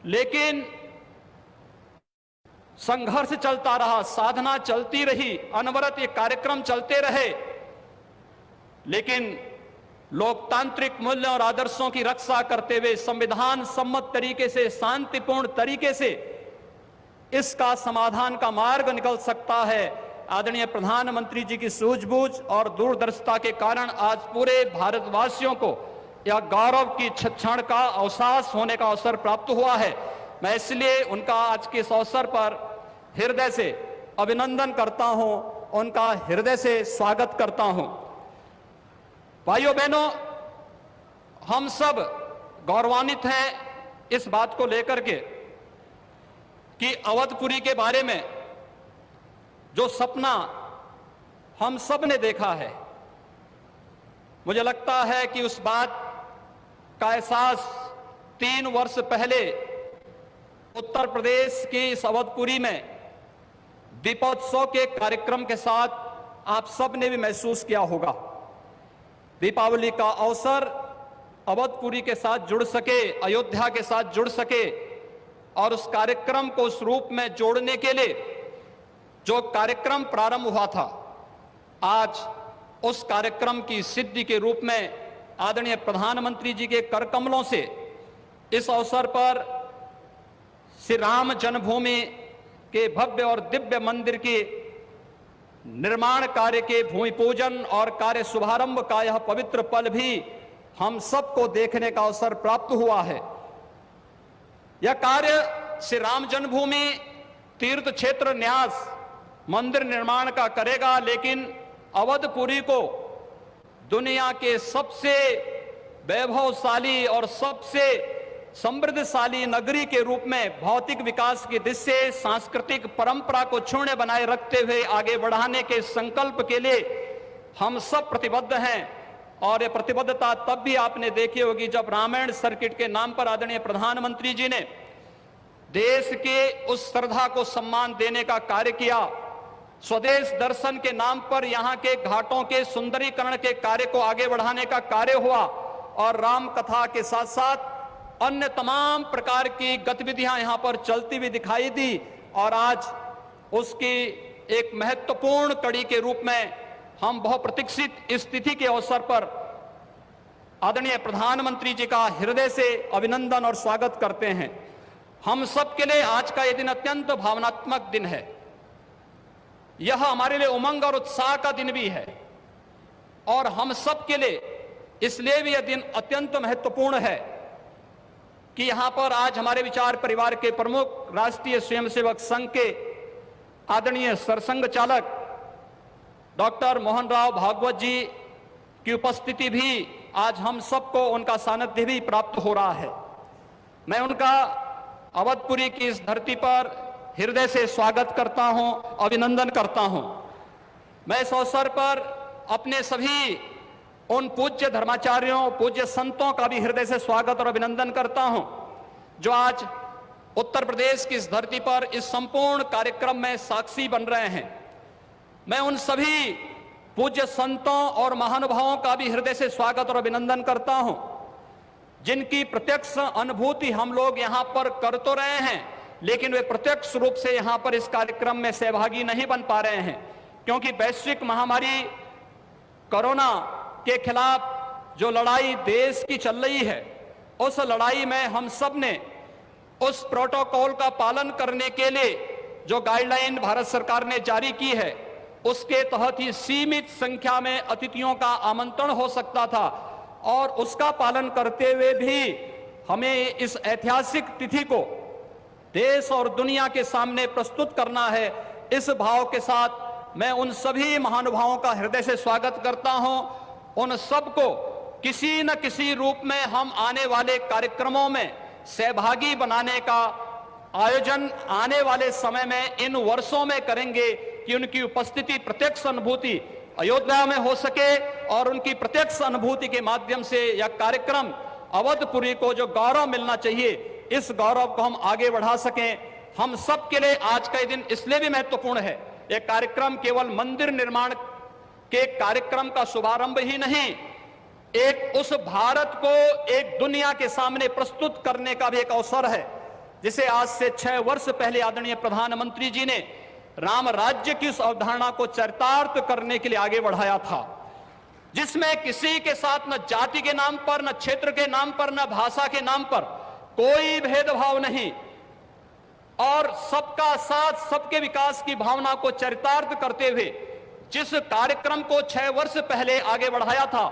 Speaker 7: लेकिन संघर्ष चलता रहा, साधना चलती रही, अनवरत ये कार्यक्रम चलते रहे, लेकिन लोकतांत्रिक मूल्यों और आदर्शों की रक्षा करते हुए संविधान सम्मत तरीके से, शांतिपूर्ण तरीके से इसका समाधान का मार्ग निकल सकता है। आदरणीय प्रधानमंत्री जी की सूझबूझ और दूरदर्शिता के कारण आज पूरे भारतवासियों को यह गौरव की क्षण का अवसास होने का अवसर प्राप्त हुआ है। मैं इसलिए उनका आज के इस अवसर पर हृदय से अभिनंदन करता हूं, उनका हृदय से स्वागत करता हूं। भाइयों बहनों, हम सब गौरवान्वित हैं इस बात को लेकर के कि अवधपुरी के बारे में जो सपना हम सब ने देखा है, मुझे लगता है कि उस बात का एहसास 3 वर्ष पहले उत्तर प्रदेश की इस अवधपुरी में दीपोत्सव के कार्यक्रम के साथ आप सब ने भी महसूस किया होगा। दीपावली का अवसर अवधपुरी के साथ जुड़ सके, अयोध्या के साथ जुड़ सके और उस कार्यक्रम को उस रूप में जोड़ने के लिए जो कार्यक्रम प्रारंभ हुआ था, आज उस कार्यक्रम की सिद्धि के रूप में आदरणीय प्रधानमंत्री जी के कर कमलों से इस अवसर पर श्री राम जन्मभूमि के भव्य और दिव्य मंदिर के निर्माण कार्य के भूमि पूजन और कार्य शुभारंभ का यह पवित्र पल भी हम सबको देखने का अवसर प्राप्त हुआ है। यह कार्य श्री राम जन्मभूमि तीर्थ क्षेत्र न्यास मंदिर निर्माण का करेगा, लेकिन अवधपुरी को दुनिया के सबसे वैभवशाली और सबसे समृद्धशाली नगरी के रूप में भौतिक विकास की दिशा से सांस्कृतिक परंपरा को क्षुण्ण बनाए रखते हुए आगे बढ़ाने के संकल्प के लिए हम सब प्रतिबद्ध हैं। और ये प्रतिबद्धता तब भी आपने देखी होगी जब रामायण सर्किट के नाम पर आदरणीय प्रधानमंत्री जी ने देश के उस श्रद्धा को सम्मान देने का कार्य किया। स्वदेश दर्शन के नाम पर यहाँ के घाटों के सुंदरीकरण के कार्य को आगे बढ़ाने का कार्य हुआ और राम कथा के साथ साथ अन्य तमाम प्रकार की गतिविधियां यहां पर चलती हुई दिखाई दी और आज उसकी एक महत्वपूर्ण कड़ी के रूप में हम बहुप्रतीक्षित इस तिथि के अवसर पर आदरणीय प्रधानमंत्री जी का हृदय से अभिनंदन और स्वागत करते हैं। हम सब के लिए आज का यह दिन अत्यंत भावनात्मक दिन है। यह हमारे लिए उमंग और उत्साह का दिन भी है और हम सब के लिए इसलिए भी यह दिन अत्यंत महत्वपूर्ण है कि यहां पर आज हमारे विचार परिवार के प्रमुख राष्ट्रीय स्वयंसेवक संघ के आदरणीय सरसंघ चालक डॉक्टर मोहन राव भागवत जी की उपस्थिति भी आज हम सबको उनका सानिध्य भी प्राप्त हो रहा है। मैं उनका अवधपुरी की इस धरती पर हृदय से स्वागत करता हूं, अभिनंदन करता हूं। मैं इस अवसर पर अपने सभी उन पूज्य धर्माचार्यों, पूज्य संतों का भी हृदय से स्वागत और अभिनंदन करता हूं जो आज उत्तर प्रदेश की इस धरती पर इस संपूर्ण कार्यक्रम में साक्षी बन रहे हैं। मैं उन सभी पूज्य संतों और महानुभावों का भी हृदय से स्वागत और अभिनंदन करता हूं जिनकी प्रत्यक्ष अनुभूति हम लोग यहां पर कर तो रहे हैं, लेकिन वे प्रत्यक्ष रूप से यहां पर इस कार्यक्रम में सहभागी नहीं बन पा रहे हैं क्योंकि वैश्विक महामारी कोरोना के खिलाफ जो लड़ाई देश की चल रही है, उस लड़ाई में हम सब ने उस प्रोटोकॉल का पालन करने के लिए जो गाइडलाइन भारत सरकार ने जारी की है, उसके तहत ही सीमित संख्या में अतिथियों का आमंत्रण हो सकता था और उसका पालन करते हुए भी हमें इस ऐतिहासिक तिथि को देश और दुनिया के सामने प्रस्तुत करना है। इस भाव के साथ मैं उन सभी महानुभावों का हृदय से स्वागत करता हूं। उन सबको किसी न किसी रूप में हम आने वाले कार्यक्रमों में सहभागी बनाने का आयोजन आने वाले समय में इन वर्षों में करेंगे कि उनकी उपस्थिति प्रत्यक्ष अनुभूति अयोध्या में हो सके और उनकी प्रत्यक्ष अनुभूति के माध्यम से यह कार्यक्रम अवधपुरी को जो गौरव मिलना चाहिए, इस गौरव को हम आगे बढ़ा सकें। हम सब के लिए आज का दिन इसलिए भी महत्वपूर्ण है। यह कार्यक्रम केवल मंदिर निर्माण के कार्यक्रम का शुभारंभ ही नहीं, एक उस भारत को एक दुनिया के सामने प्रस्तुत करने का भी एक अवसर है, जिसे आज से 6 वर्ष पहले आदरणीय प्रधानमंत्री जी ने राम राज्य की उस अवधारणा को चरितार्थ करने के लिए आगे बढ़ाया था, जिसमें किसी के साथ न जाति के नाम पर, न क्षेत्र के नाम पर, न भाषा के नाम पर कोई भेदभाव नहीं, और सबका साथ सबके विकास की भावना को चरितार्थ करते हुए जिस कार्यक्रम को 6 वर्ष पहले आगे बढ़ाया था,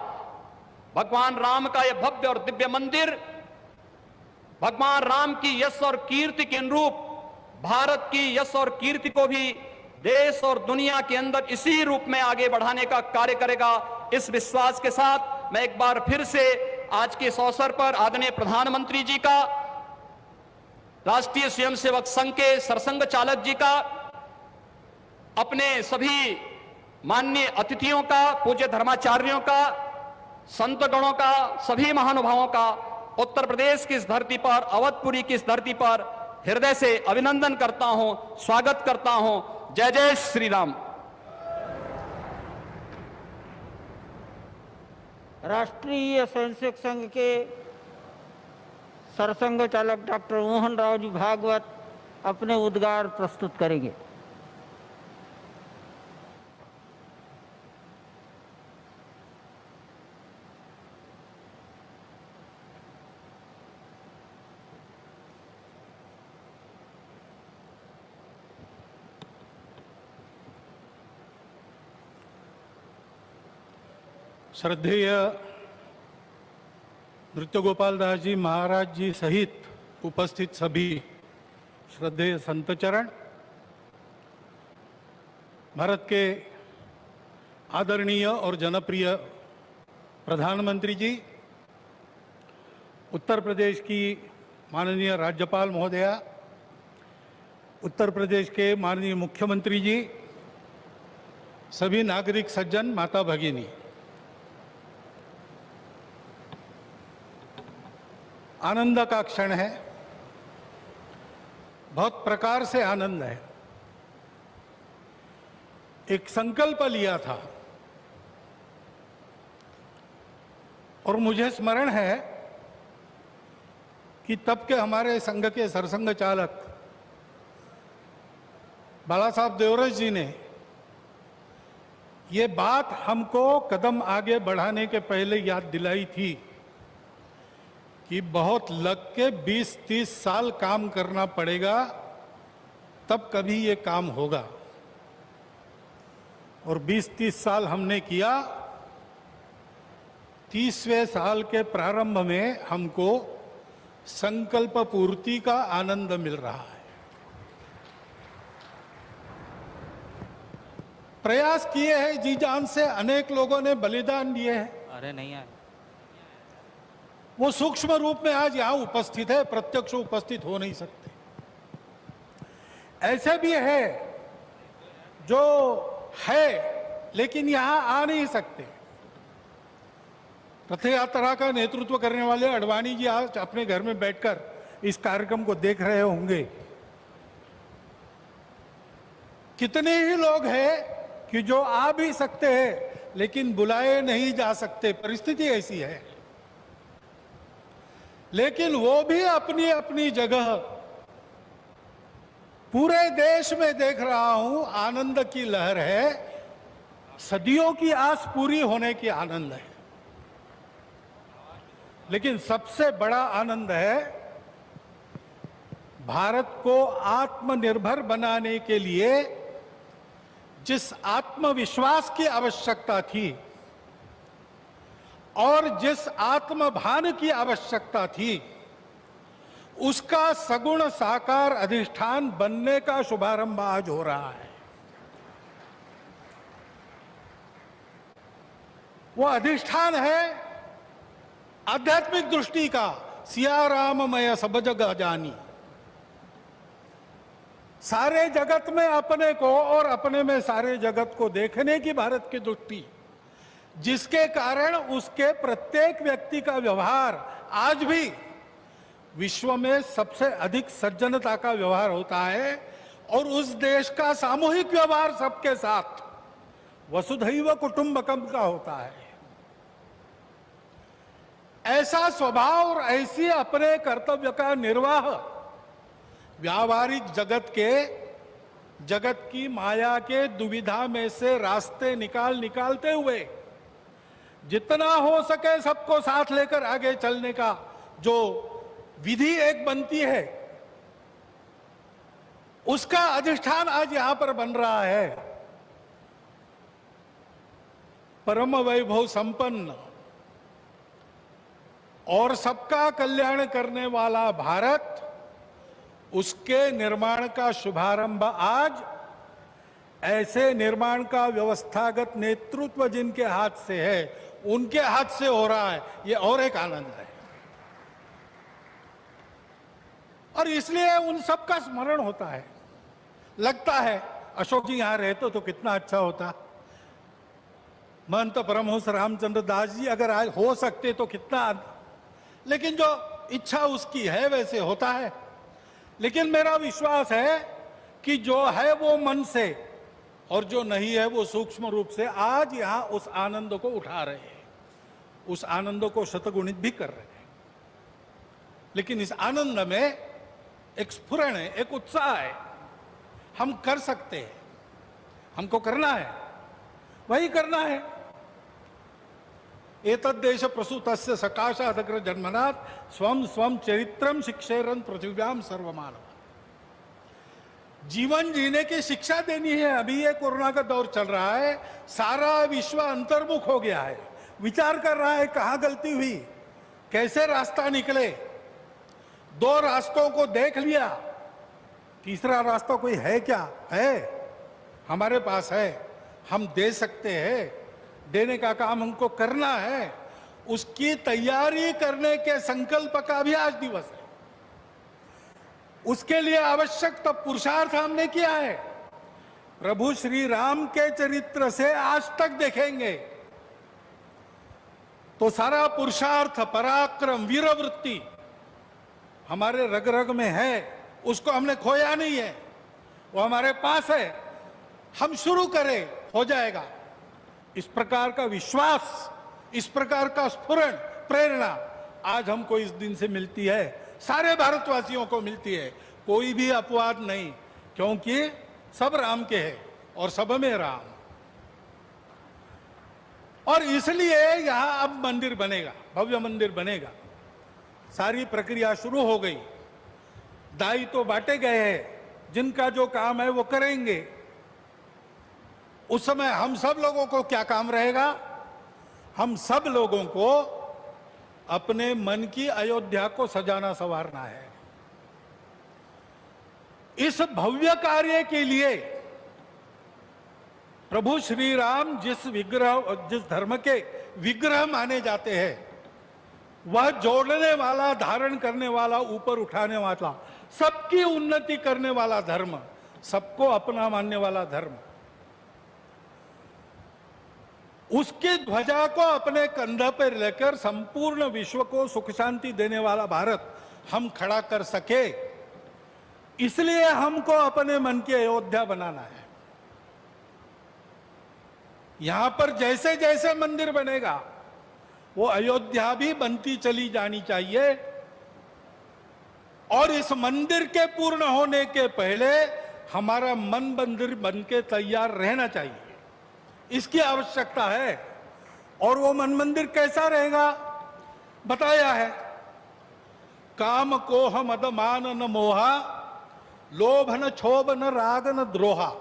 Speaker 7: भगवान राम का यह भव्य और दिव्य मंदिर भगवान राम की यश और कीर्ति के अनुरूप भारत की यश और कीर्ति को भी देश और दुनिया के अंदर इसी रूप में आगे बढ़ाने का कार्य करेगा। इस विश्वास के साथ मैं एक बार फिर से आज के इस अवसर पर आदरणीय प्रधानमंत्री जी का, राष्ट्रीय स्वयंसेवक संघ के सरसंघ चालक जी का, अपने सभी माननीय अतिथियों का, पूज्य धर्माचार्यों का, संत गणों का, सभी महानुभावों का उत्तर प्रदेश की इस धरती पर, अवधपुरी की इस धरती पर हृदय से अभिनंदन करता हूं, स्वागत करता हूं। जय जय श्री राम।
Speaker 6: राष्ट्रीय स्वयंसेवक संघ के सरसंघ चालक डॉक्टर मोहन राव जी भागवत अपने उद्गार प्रस्तुत करेंगे।
Speaker 9: श्रद्धेय नृत्य गोपाल दास जी महाराज जी सहित उपस्थित सभी श्रद्धेय संत चरण, भारत के आदरणीय और जनप्रिय प्रधानमंत्री जी, उत्तर प्रदेश की माननीय राज्यपाल महोदया, उत्तर प्रदेश के माननीय मुख्यमंत्री जी, सभी नागरिक सज्जन, माता भगिनी, आनंद का क्षण है, बहुत प्रकार से आनंद है। एक संकल्प लिया था और मुझे स्मरण है कि तब के हमारे संघ के सरसंघ चालक बाला साहब देवरस जी ने ये बात हमको कदम आगे बढ़ाने के पहले याद दिलाई थी कि बहुत लग के 20-30 साल काम करना पड़ेगा, तब कभी ये काम होगा। और 20-30 साल हमने किया। 30वें साल के प्रारंभ में हमको संकल्प पूर्ति का आनंद मिल रहा है। प्रयास किए हैं जी जान से, अनेक लोगों ने बलिदान दिए हैं।
Speaker 6: अरे नहीं आए,
Speaker 9: वो सूक्ष्म रूप में आज यहां उपस्थित है, प्रत्यक्ष उपस्थित हो नहीं सकते। ऐसे भी है जो है लेकिन यहां आ नहीं सकते। रथ यात्रा का नेतृत्व करने वाले अडवाणी जी आज अपने घर में बैठकर इस कार्यक्रम को देख रहे होंगे। कितने ही लोग हैं कि जो आ भी सकते हैं लेकिन बुलाए नहीं जा सकते, परिस्थिति ऐसी है। लेकिन वो भी अपनी अपनी जगह, पूरे देश में देख रहा हूं आनंद की लहर है, सदियों की आस पूरी होने की आनंद है। लेकिन सबसे बड़ा आनंद है भारत को आत्मनिर्भर बनाने के लिए जिस आत्मविश्वास की आवश्यकता थी और जिस आत्मभान की आवश्यकता थी, उसका सगुण साकार अधिष्ठान बनने का शुभारंभ आज हो रहा है। वो अधिष्ठान है आध्यात्मिक दृष्टि का, सिया राममय सब जग जानी। सारे जगत में अपने को और अपने में सारे जगत को देखने की भारत की दृष्टि, जिसके कारण उसके प्रत्येक व्यक्ति का व्यवहार आज भी विश्व में सबसे अधिक सज्जनता का व्यवहार होता है। और उस देश का सामूहिक व्यवहार सबके साथ वसुधैव कुटुंबकम का होता है। ऐसा स्वभाव और ऐसी अपने कर्तव्य का निर्वाह व्यावहारिक जगत की माया के दुविधा में से रास्ते निकालते हुए जितना हो सके सबको साथ लेकर आगे चलने का जो विधि एक बनती है, उसका अधिष्ठान आज यहां पर बन रहा है। परम वैभव संपन्न और सबका कल्याण करने वाला भारत, उसके निर्माण का शुभारंभ आज ऐसे निर्माण का व्यवस्थागत नेतृत्व जिनके हाथ से है, उनके हाथ से हो रहा है। ये और एक आनंद है। और इसलिए उन सब का स्मरण होता है। लगता है अशोक जी यहां रहते तो कितना अच्छा होता, महंत परमहंस रामचंद्र दास जी अगर आज हो सकते तो कितना, लेकिन जो इच्छा उसकी है वैसे होता है। लेकिन मेरा विश्वास है कि जो है वो मन से और जो नहीं है वो सूक्ष्म रूप से आज यहां उस आनंद को उठा रहे हैं, उस आनंद को शतगुणित भी कर रहे हैं। लेकिन इस आनंद में एक स्फुरण है, एक उत्साह है। हम कर सकते हैं, हमको करना है, वही करना है। एतद्देश प्रसूतस्य सकाशादग्र जन्मनात् स्वम स्वम चरित्रम शिक्षेरन पृथिव्याम सर्वमानव। जीवन जीने की शिक्षा देनी है। अभी ये कोरोना का दौर चल रहा है, सारा विश्व अंतर्मुख हो गया है, विचार कर रहा है कहां गलती हुई, कैसे रास्ता निकले। दो रास्तों को देख लिया, तीसरा रास्ता कोई है क्या? है, हमारे पास है, हम दे सकते हैं, देने का काम हमको करना है। उसकी तैयारी करने के संकल्प का भी आज दिवस है। उसके लिए आवश्यक तो पुरुषार्थ हमने किया है। प्रभु श्री राम के चरित्र से आज तक देखेंगे तो सारा पुरुषार्थ, पराक्रम, वीरवृत्ति हमारे रग रग में है। उसको हमने खोया नहीं है, वो हमारे पास है। हम शुरू करें, हो जाएगा। इस प्रकार का विश्वास, इस प्रकार का स्फुरण, प्रेरणा आज हमको इस दिन से मिलती है, सारे भारतवासियों को मिलती है। कोई भी अपवाद नहीं, क्योंकि सब राम के हैं और सब में राम। और इसलिए यहां अब मंदिर बनेगा, भव्य मंदिर बनेगा। सारी प्रक्रिया शुरू हो गई, दाई तो बांटे गए हैं, जिनका जो काम है वो करेंगे। उस समय हम सब लोगों को क्या काम रहेगा? हम सब लोगों को अपने मन की अयोध्या को सजाना संवारना है। इस भव्य कार्य के लिए प्रभु श्री राम जिस धर्म के विग्रह माने जाते हैं, वह जोड़ने वाला, धारण करने वाला, ऊपर उठाने वाला, सबकी उन्नति करने वाला धर्म, सबको अपना मानने वाला धर्म, उसकी ध्वजा को अपने कंधे पर लेकर संपूर्ण विश्व को सुख शांति देने वाला भारत हम खड़ा कर सके, इसलिए हमको अपने मन की अयोध्या बनाना है। यहां पर जैसे जैसे मंदिर बनेगा वो अयोध्या भी बनती चली जानी चाहिए। और इस मंदिर के पूर्ण होने के पहले हमारा मन मंदिर बनके तैयार रहना चाहिए, इसकी आवश्यकता है। और वो मन मंदिर कैसा रहेगा बताया है। काम कोह मद मान न मोहा, लोभ न क्षोभ न राग न द्रोहा,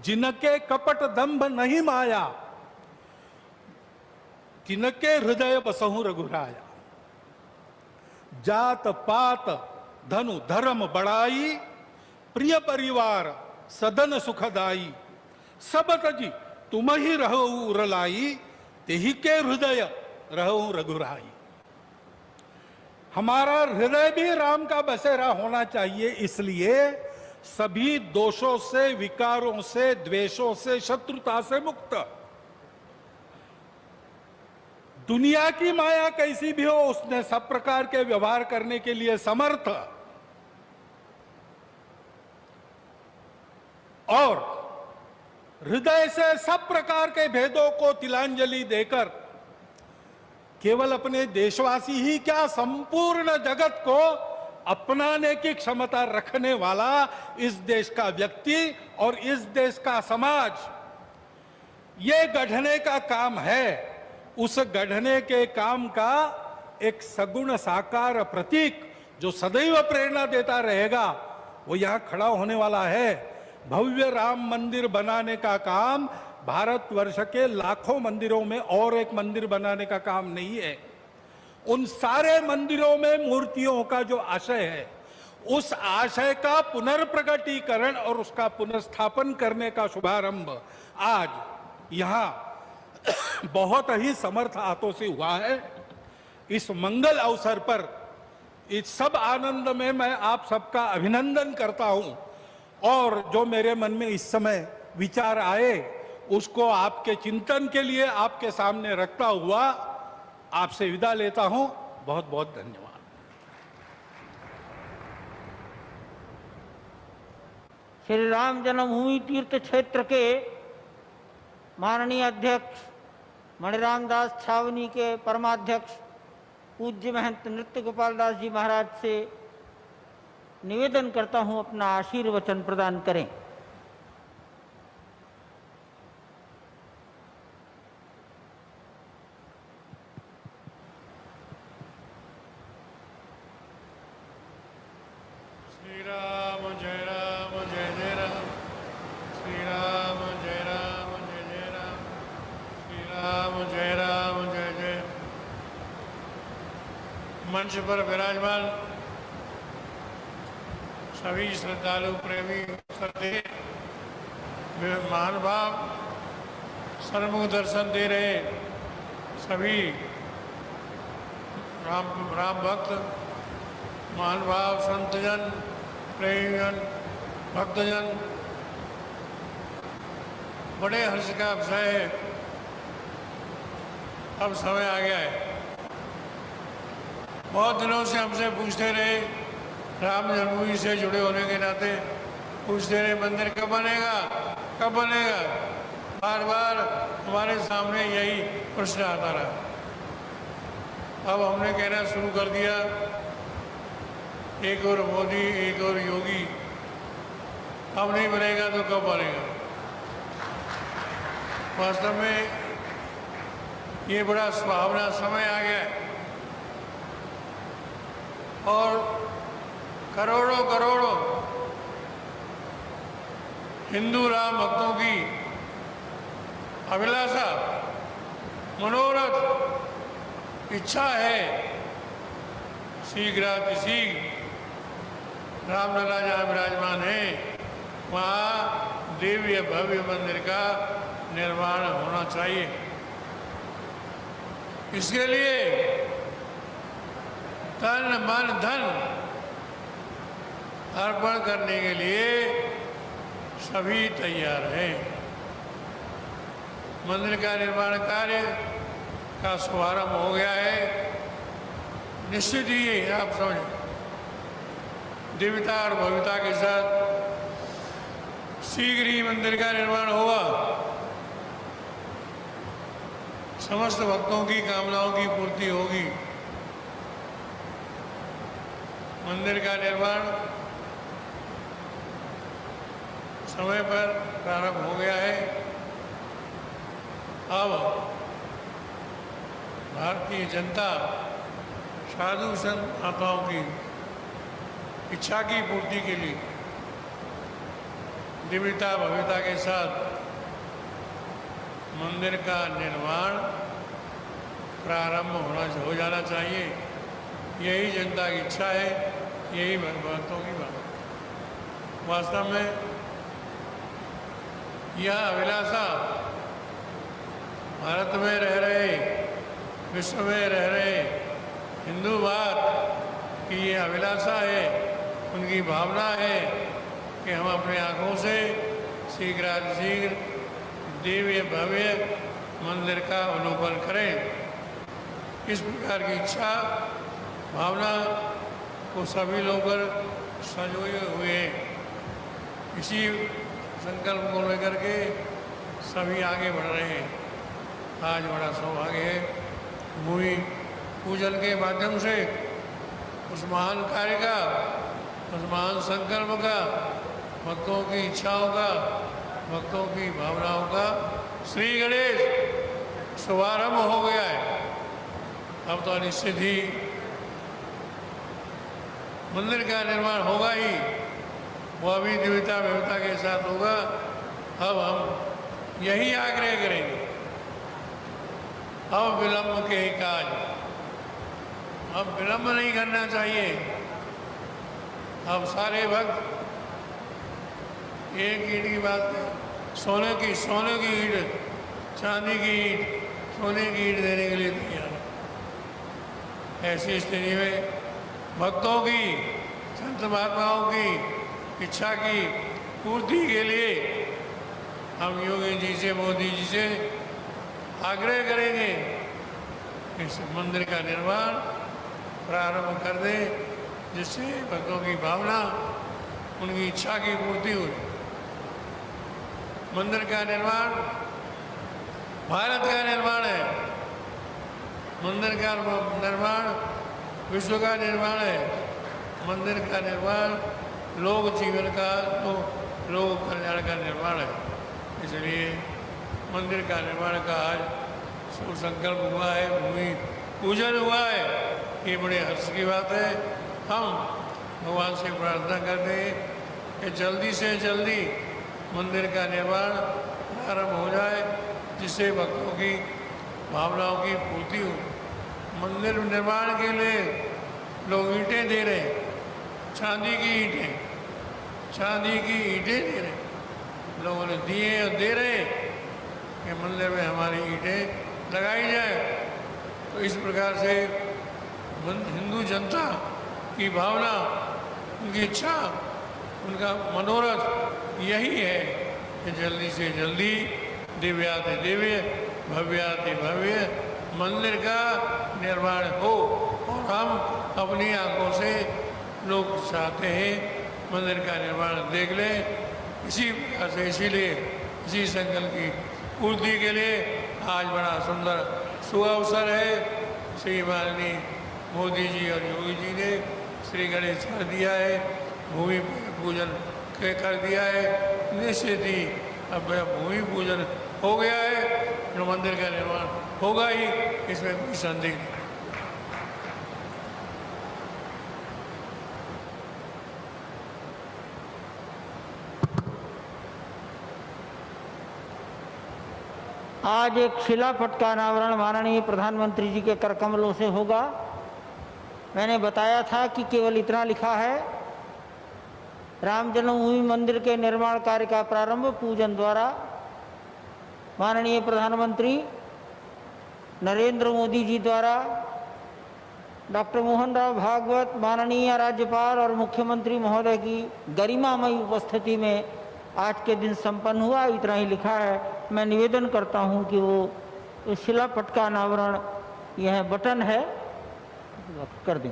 Speaker 9: जिनके कपट दंभ नहीं माया, तिनके हृदय बसहु रघुराया। जात पात धनु धर्म बड़ाई, प्रिय परिवार सदन सुखदाई, सब तजी तुम ही रहो उरलाई, तेहि के हृदय रहो रघुराई। हमारा हृदय भी राम का बसेरा होना चाहिए। इसलिए सभी दोषों से, विकारों से, द्वेषों से, शत्रुता से मुक्त। दुनिया की माया कैसी भी हो, उसने सब प्रकार के व्यवहार करने के लिए समर्थ। और हृदय से सब प्रकार के भेदों को तिलांजलि देकर केवल अपने देशवासी ही क्या संपूर्ण जगत को अपनाने की क्षमता रखने वाला इस देश का व्यक्ति और इस देश का समाज ये गढ़ने का काम है। उस गढ़ने के काम का एक सगुण साकार प्रतीक जो सदैव प्रेरणा देता रहेगा वो यहां खड़ा होने वाला है। भव्य राम मंदिर बनाने का काम भारतवर्ष के लाखों मंदिरों में और एक मंदिर बनाने का काम नहीं है। उन सारे मंदिरों में मूर्तियों का जो आशय है उस आशय का पुनर्प्रगटीकरण और उसका पुनर्स्थापन करने का शुभारंभ आज यहाँ बहुत ही समर्थ हाथों से हुआ है। इस मंगल अवसर पर इस सब आनंद में मैं आप सबका अभिनंदन करता हूं और जो मेरे मन में इस समय विचार आए उसको आपके चिंतन के लिए आपके सामने रखता हुआ आपसे विदा लेता हूं। बहुत बहुत धन्यवाद।
Speaker 6: श्री राम जन्मभूमि तीर्थ क्षेत्र के माननीय अध्यक्ष मणिराम दास छावनी के परमाध्यक्ष पूज्य महंत नृत्य गोपाल दास जी महाराज से निवेदन करता हूं अपना आशीर्वचन प्रदान करें।
Speaker 8: श्री राम जय जय राम, श्री राम जय जय राम, श्री राम जय जय। मंच पर विराजमान सभी श्रद्धालु प्रेमी श्रद्धेय महानुभाव, सन्मुख दर्शन दे रहे सभी राम भक्त महानुभाव, संतजन, प्रेमीजन, भक्तजन, बड़े हर्ष का विषय है। अब समय आ गया है। बहुत दिनों से हमसे पूछते रहे, राम जन्मभूमि से जुड़े होने के नाते पूछते रहे मंदिर कब बनेगा, कब बनेगा। बार बार हमारे सामने यही प्रश्न आता रहा। अब हमने कहना शुरू कर दिया, एक और मोदी, एक और योगी, अब नहीं बनेगा तो कब बनेगा। वास्तव में ये बड़ा सुहावना समय आ गया है और करोड़ों करोड़ों हिंदू राम भक्तों की अभिलाषा, मनोरथ, इच्छा है शीघ्रातिशीघ्र रामलला जहाँ विराजमान है वहाँ दिव्य भव्य मंदिर का निर्माण होना चाहिए। इसके लिए तन मन धन अर्पण करने के लिए सभी तैयार हैं। मंदिर का निर्माण कार्य का शुभारंभ हो गया है। निश्चित ही आप समझ दिव्यता और भव्यता के साथ शीघ्र ही मंदिर का निर्माण होगा। समस्त भक्तों की कामनाओं की पूर्ति होगी। मंदिर का निर्माण समय पर प्रारंभ हो गया है। अब भारतीय जनता साधु संत महात्माओं की इच्छा की पूर्ति के लिए दिव्यता भव्यता के साथ मंदिर का निर्माण प्रारंभ हो जाना चाहिए। यही जनता की इच्छा है, यही भक्तों की बात। वास्तव में यह अभिलाषा भारत में रह रहे, विश्व में रह रहे हिंदू बात की ये अभिलाषा है, उनकी भावना है कि हम अपने आँखों से शीघ्रातिशीघ्र दिव्य भव्य मंदिर का अवलोकन करें। इस प्रकार की इच्छा भावना को सभी लोग संजोए हुए हैं। इसी संकल्प को लेकर के सभी आगे बढ़ रहे हैं। आज बड़ा सौभाग्य है भूमि पूजन के माध्यम से उस महान कार्य का, उस महान संकल्प का, भक्तों की इच्छाओं का, भक्तों की भावनाओं का श्री गणेश शुभारंभ हो गया है। अब तो निश्चित ही मंदिर का निर्माण होगा ही, वह भी दिव्यता भव्यता के साथ होगा। अब हम यही आग्रह करेंगे, अब विलंब के ही काज, अब विलंब नहीं करना चाहिए। अब सारे भक्त एक ईंट की बात है, सोने की ईंट, चांदी की ईंट, सोने की ईंट देने के लिए तैयार है। ऐसी स्थिति में भक्तों की, संत महात्माओं की इच्छा की पूर्ति के लिए हम योगी जी से, मोदी जी से आग्रह करेंगे इस मंदिर का निर्माण प्रारंभ कर दे, जिससे भक्तों की भावना, उनकी इच्छा की पूर्ति हो। मंदिर का निर्माण भारत का निर्माण है, मंदिर का निर्माण विश्व का निर्माण है, मंदिर का निर्माण लोक जीवन का, लोक कल्याण का निर्माण है। इसलिए मंदिर का निर्माण का आज शुभ संकल्प हुआ है, भूमि पूजन हुआ है, ये बड़े हर्ष की बात है। हम भगवान से प्रार्थना करते हैं कि जल्दी से जल्दी मंदिर का निर्माण प्रारंभ हो जाए, जिससे भक्तों की भावनाओं की पूर्ति हो। मंदिर निर्माण के लिए लोग ईंटें दे रहे हैं, चांदी की ईंटें दे रहे हैं, लोगों ने दिए और दे रहे हैं कि मंदिर में हमारी ईंटें लगाई जाए। तो इस प्रकार से हिंदू जनता की भावना, उनकी इच्छा, उनका मनोरथ यही है कि जल्दी से जल्दी दिव्याति दिव्य, भव्याति भव्य मंदिर का निर्माण हो। और हम अपनी आंखों से लोग चाहते हैं मंदिर का निर्माण देख लें। इसी प्रकार से, इसीलिए इसी संकल्प की पूर्ति के लिए आज बड़ा सुंदर सुअवसर है। श्री माननीय मोदी जी और योगी जी ने श्री गणेश कर दिया है, भूमि पूजन कर दिया है। निश्चित ही अब भूमि पूजन हो गया है, तो मंदिर का निर्माण होगा ही, इसमें कोई संदेह नहीं।
Speaker 6: आज एक शिलापट का अनावरण माननीय प्रधानमंत्री जी के कर कमलों से होगा। मैंने बताया था कि केवल इतना लिखा है, राम जन्मभूमि मंदिर के निर्माण कार्य का प्रारंभ पूजन द्वारा माननीय प्रधानमंत्री नरेंद्र मोदी जी द्वारा डॉक्टर मोहन राव भागवत, माननीय राज्यपाल और मुख्यमंत्री महोदय की गरिमामयी उपस्थिति में आज के दिन संपन्न हुआ। इतना ही लिखा है। मैं निवेदन करता हूं कि वो शिलापट का अनावरण, यह बटन है, कर दें।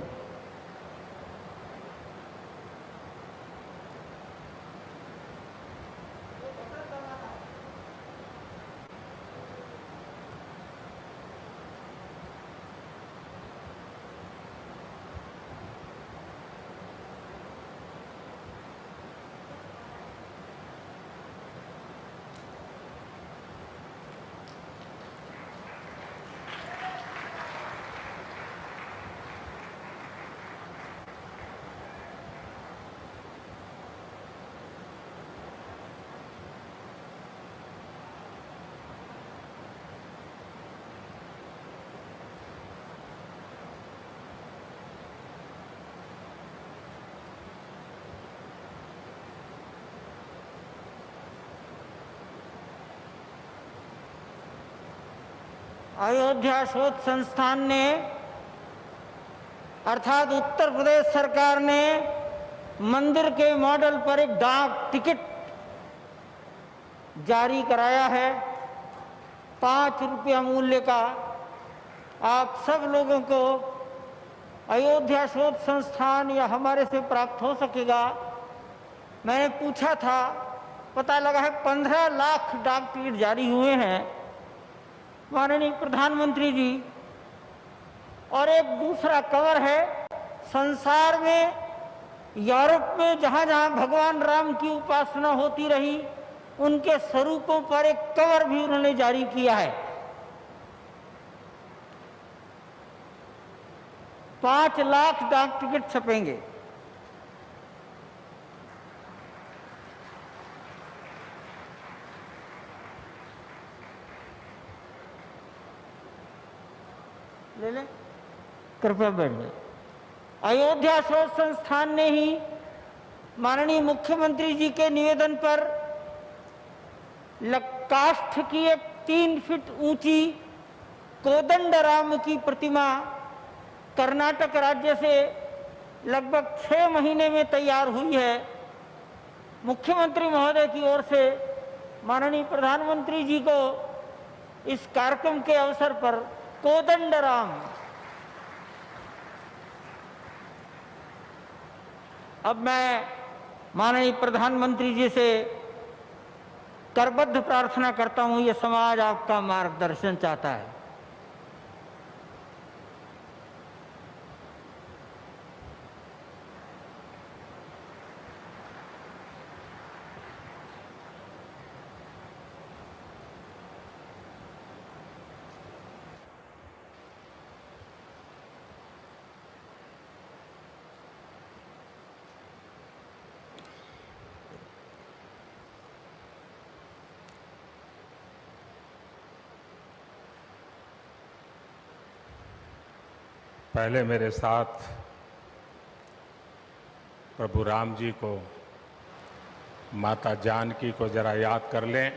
Speaker 6: अयोध्या शोध संस्थान ने अर्थात उत्तर प्रदेश सरकार ने मंदिर के मॉडल पर एक डाक टिकट जारी कराया है 5 रुपया मूल्य का। आप सब लोगों को अयोध्या शोध संस्थान या हमारे से प्राप्त हो सकेगा। मैंने पूछा था पता लगा है 15 लाख डाक टिकट जारी हुए हैं माननीय प्रधानमंत्री जी। और एक दूसरा कवर है, संसार में, यूरोप में जहां जहां भगवान राम की उपासना होती रही उनके स्वरूपों पर एक कवर भी उन्होंने जारी किया है। 5 लाख डाक टिकट छपेंगे। ले ले, कृपया बैठ जाए। अयोध्या शोध संस्थान ने ही माननीय मुख्यमंत्री जी के निवेदन पर काष्ठ की एक 3 फीट ऊंची कोदंडराम की प्रतिमा कर्नाटक राज्य से लगभग 6 महीने में तैयार हुई है। मुख्यमंत्री महोदय की ओर से माननीय प्रधानमंत्री जी को इस कार्यक्रम के अवसर पर कोदंडराम, अब मैं माननीय प्रधानमंत्री जी से करबद्ध प्रार्थना करता हूं, ये समाज आपका मार्गदर्शन चाहता है।
Speaker 3: पहले मेरे साथ प्रभु राम जी को, माता जानकी को जरा याद कर लें,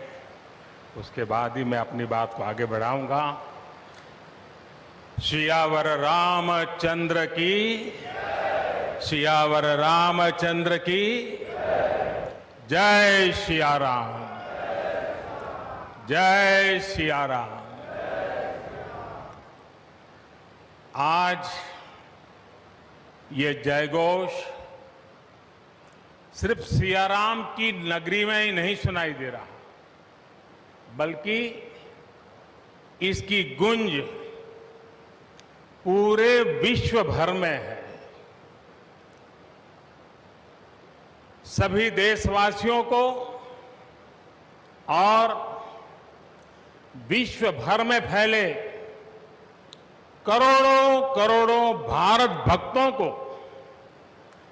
Speaker 3: उसके बाद ही मैं अपनी बात को आगे बढ़ाऊंगा। सियावर रामचंद्र की, सियावर रामचंद्र की जय, सिया राम, जय सिया राम। आज ये जयघोष सिर्फ सियाराम की नगरी में ही नहीं सुनाई दे रहा, बल्कि इसकी गूंज पूरे विश्व भर में है। सभी देशवासियों को और विश्व भर में फैले करोड़ों करोड़ों भारत भक्तों को,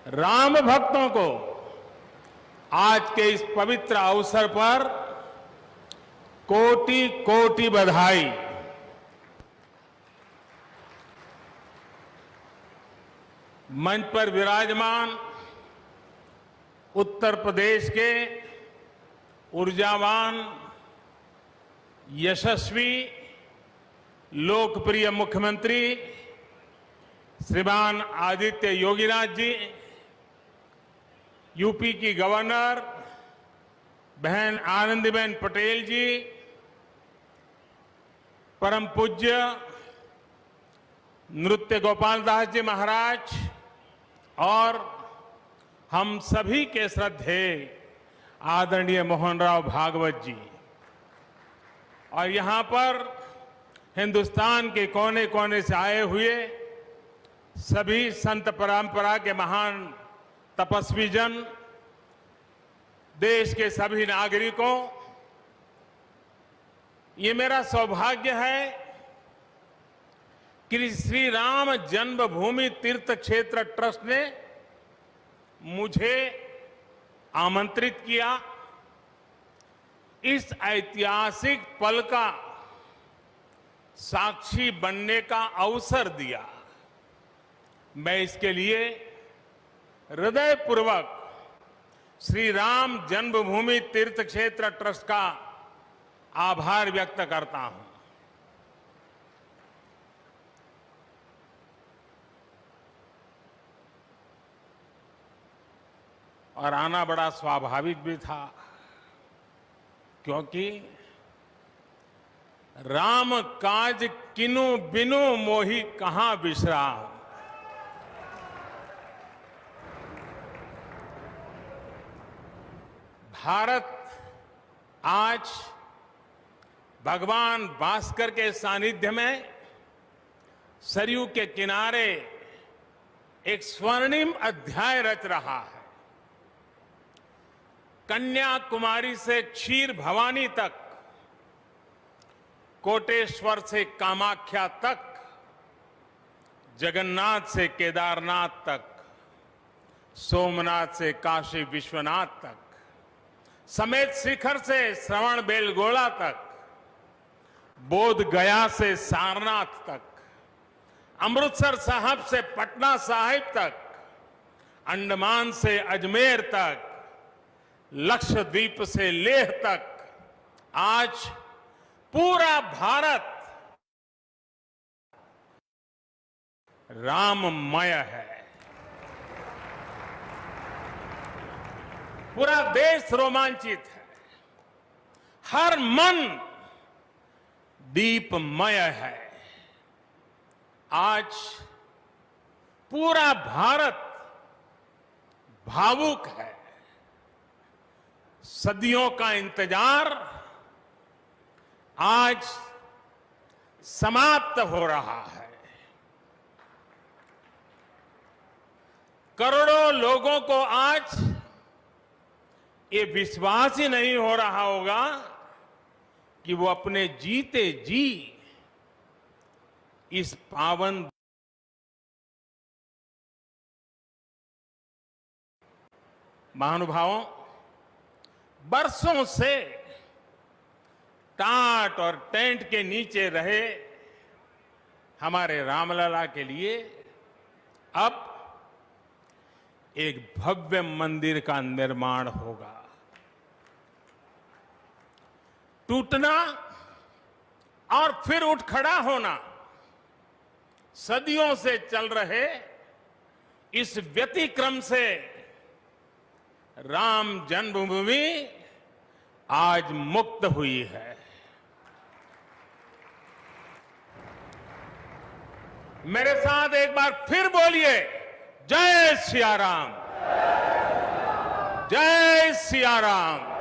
Speaker 3: राम भक्तों को आज के इस पवित्र अवसर पर कोटि कोटि बधाई। मंच पर विराजमान उत्तर प्रदेश के ऊर्जावान, यशस्वी, लोकप्रिय मुख्यमंत्री श्रीमान आदित्य योगीनाथ जी, यूपी की गवर्नर बहन आनंदीबेन पटेल जी, परम पूज्य नृत्य गोपाल दास जी महाराज और हम सभी के श्रद्धेय आदरणीय मोहनराव भागवत जी, और यहां पर हिंदुस्तान के कोने कोने से आए हुए सभी संत परंपरा के महान तपस्वी जन, देश के सभी नागरिकों, ये मेरा सौभाग्य है कि श्री राम जन्मभूमि तीर्थ क्षेत्र ट्रस्ट ने मुझे आमंत्रित किया, इस ऐतिहासिक पल का साक्षी बनने का अवसर दिया। मैं इसके लिए हृदयपूर्वक श्री राम जन्मभूमि तीर्थ क्षेत्र ट्रस्ट का आभार व्यक्त करता हूं। और आना बड़ा स्वाभाविक भी था, क्योंकि राम काज किनु बिनु मोहि कहां बिसराम। भारत आज भगवान भास्कर के सानिध्य में सरयू के किनारे एक स्वर्णिम अध्याय रच रहा है। कन्याकुमारी से क्षीर भवानी तक, कोटेश्वर से कामाख्या तक, जगन्नाथ से केदारनाथ तक, सोमनाथ से काशी विश्वनाथ तक, समेत शिखर से श्रवण बेलगोला तक, बोध गया से सारनाथ तक, अमृतसर साहब से पटना साहिब तक, अंडमान से अजमेर तक, लक्षद्वीप से लेह तक, आज पूरा भारत राममय है। पूरा देश रोमांचित है, हर मन दीपमय है। आज पूरा भारत भावुक है। सदियों का इंतजार आज समाप्त हो रहा है। करोड़ों लोगों को आज ये विश्वास ही नहीं हो रहा होगा कि वो अपने जीते जी इस पावन महानुभावों, बरसों से टाट और टेंट के नीचे रहे हमारे रामलला के लिए अब एक भव्य मंदिर का निर्माण होगा। टूटना और फिर उठ खड़ा होना सदियों से चल रहे इस व्यतिक्रम से राम जन्मभूमि आज मुक्त हुई है। मेरे साथ एक बार फिर बोलिए, जय सिया राम, जय सिया राम।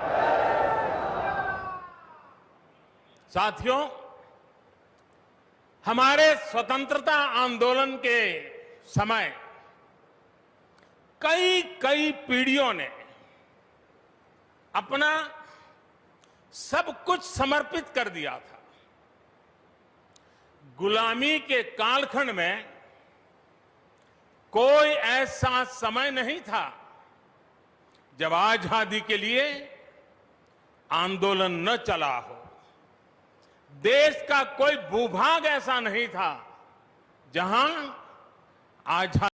Speaker 3: साथियों, हमारे स्वतंत्रता आंदोलन के समय कई पीढ़ियों ने अपना सब कुछ समर्पित कर दिया था। गुलामी के कालखंड में कोई ऐसा समय नहीं था जब आजादी के लिए आंदोलन न चला हो। देश का कोई भूभाग ऐसा नहीं था जहां आजादी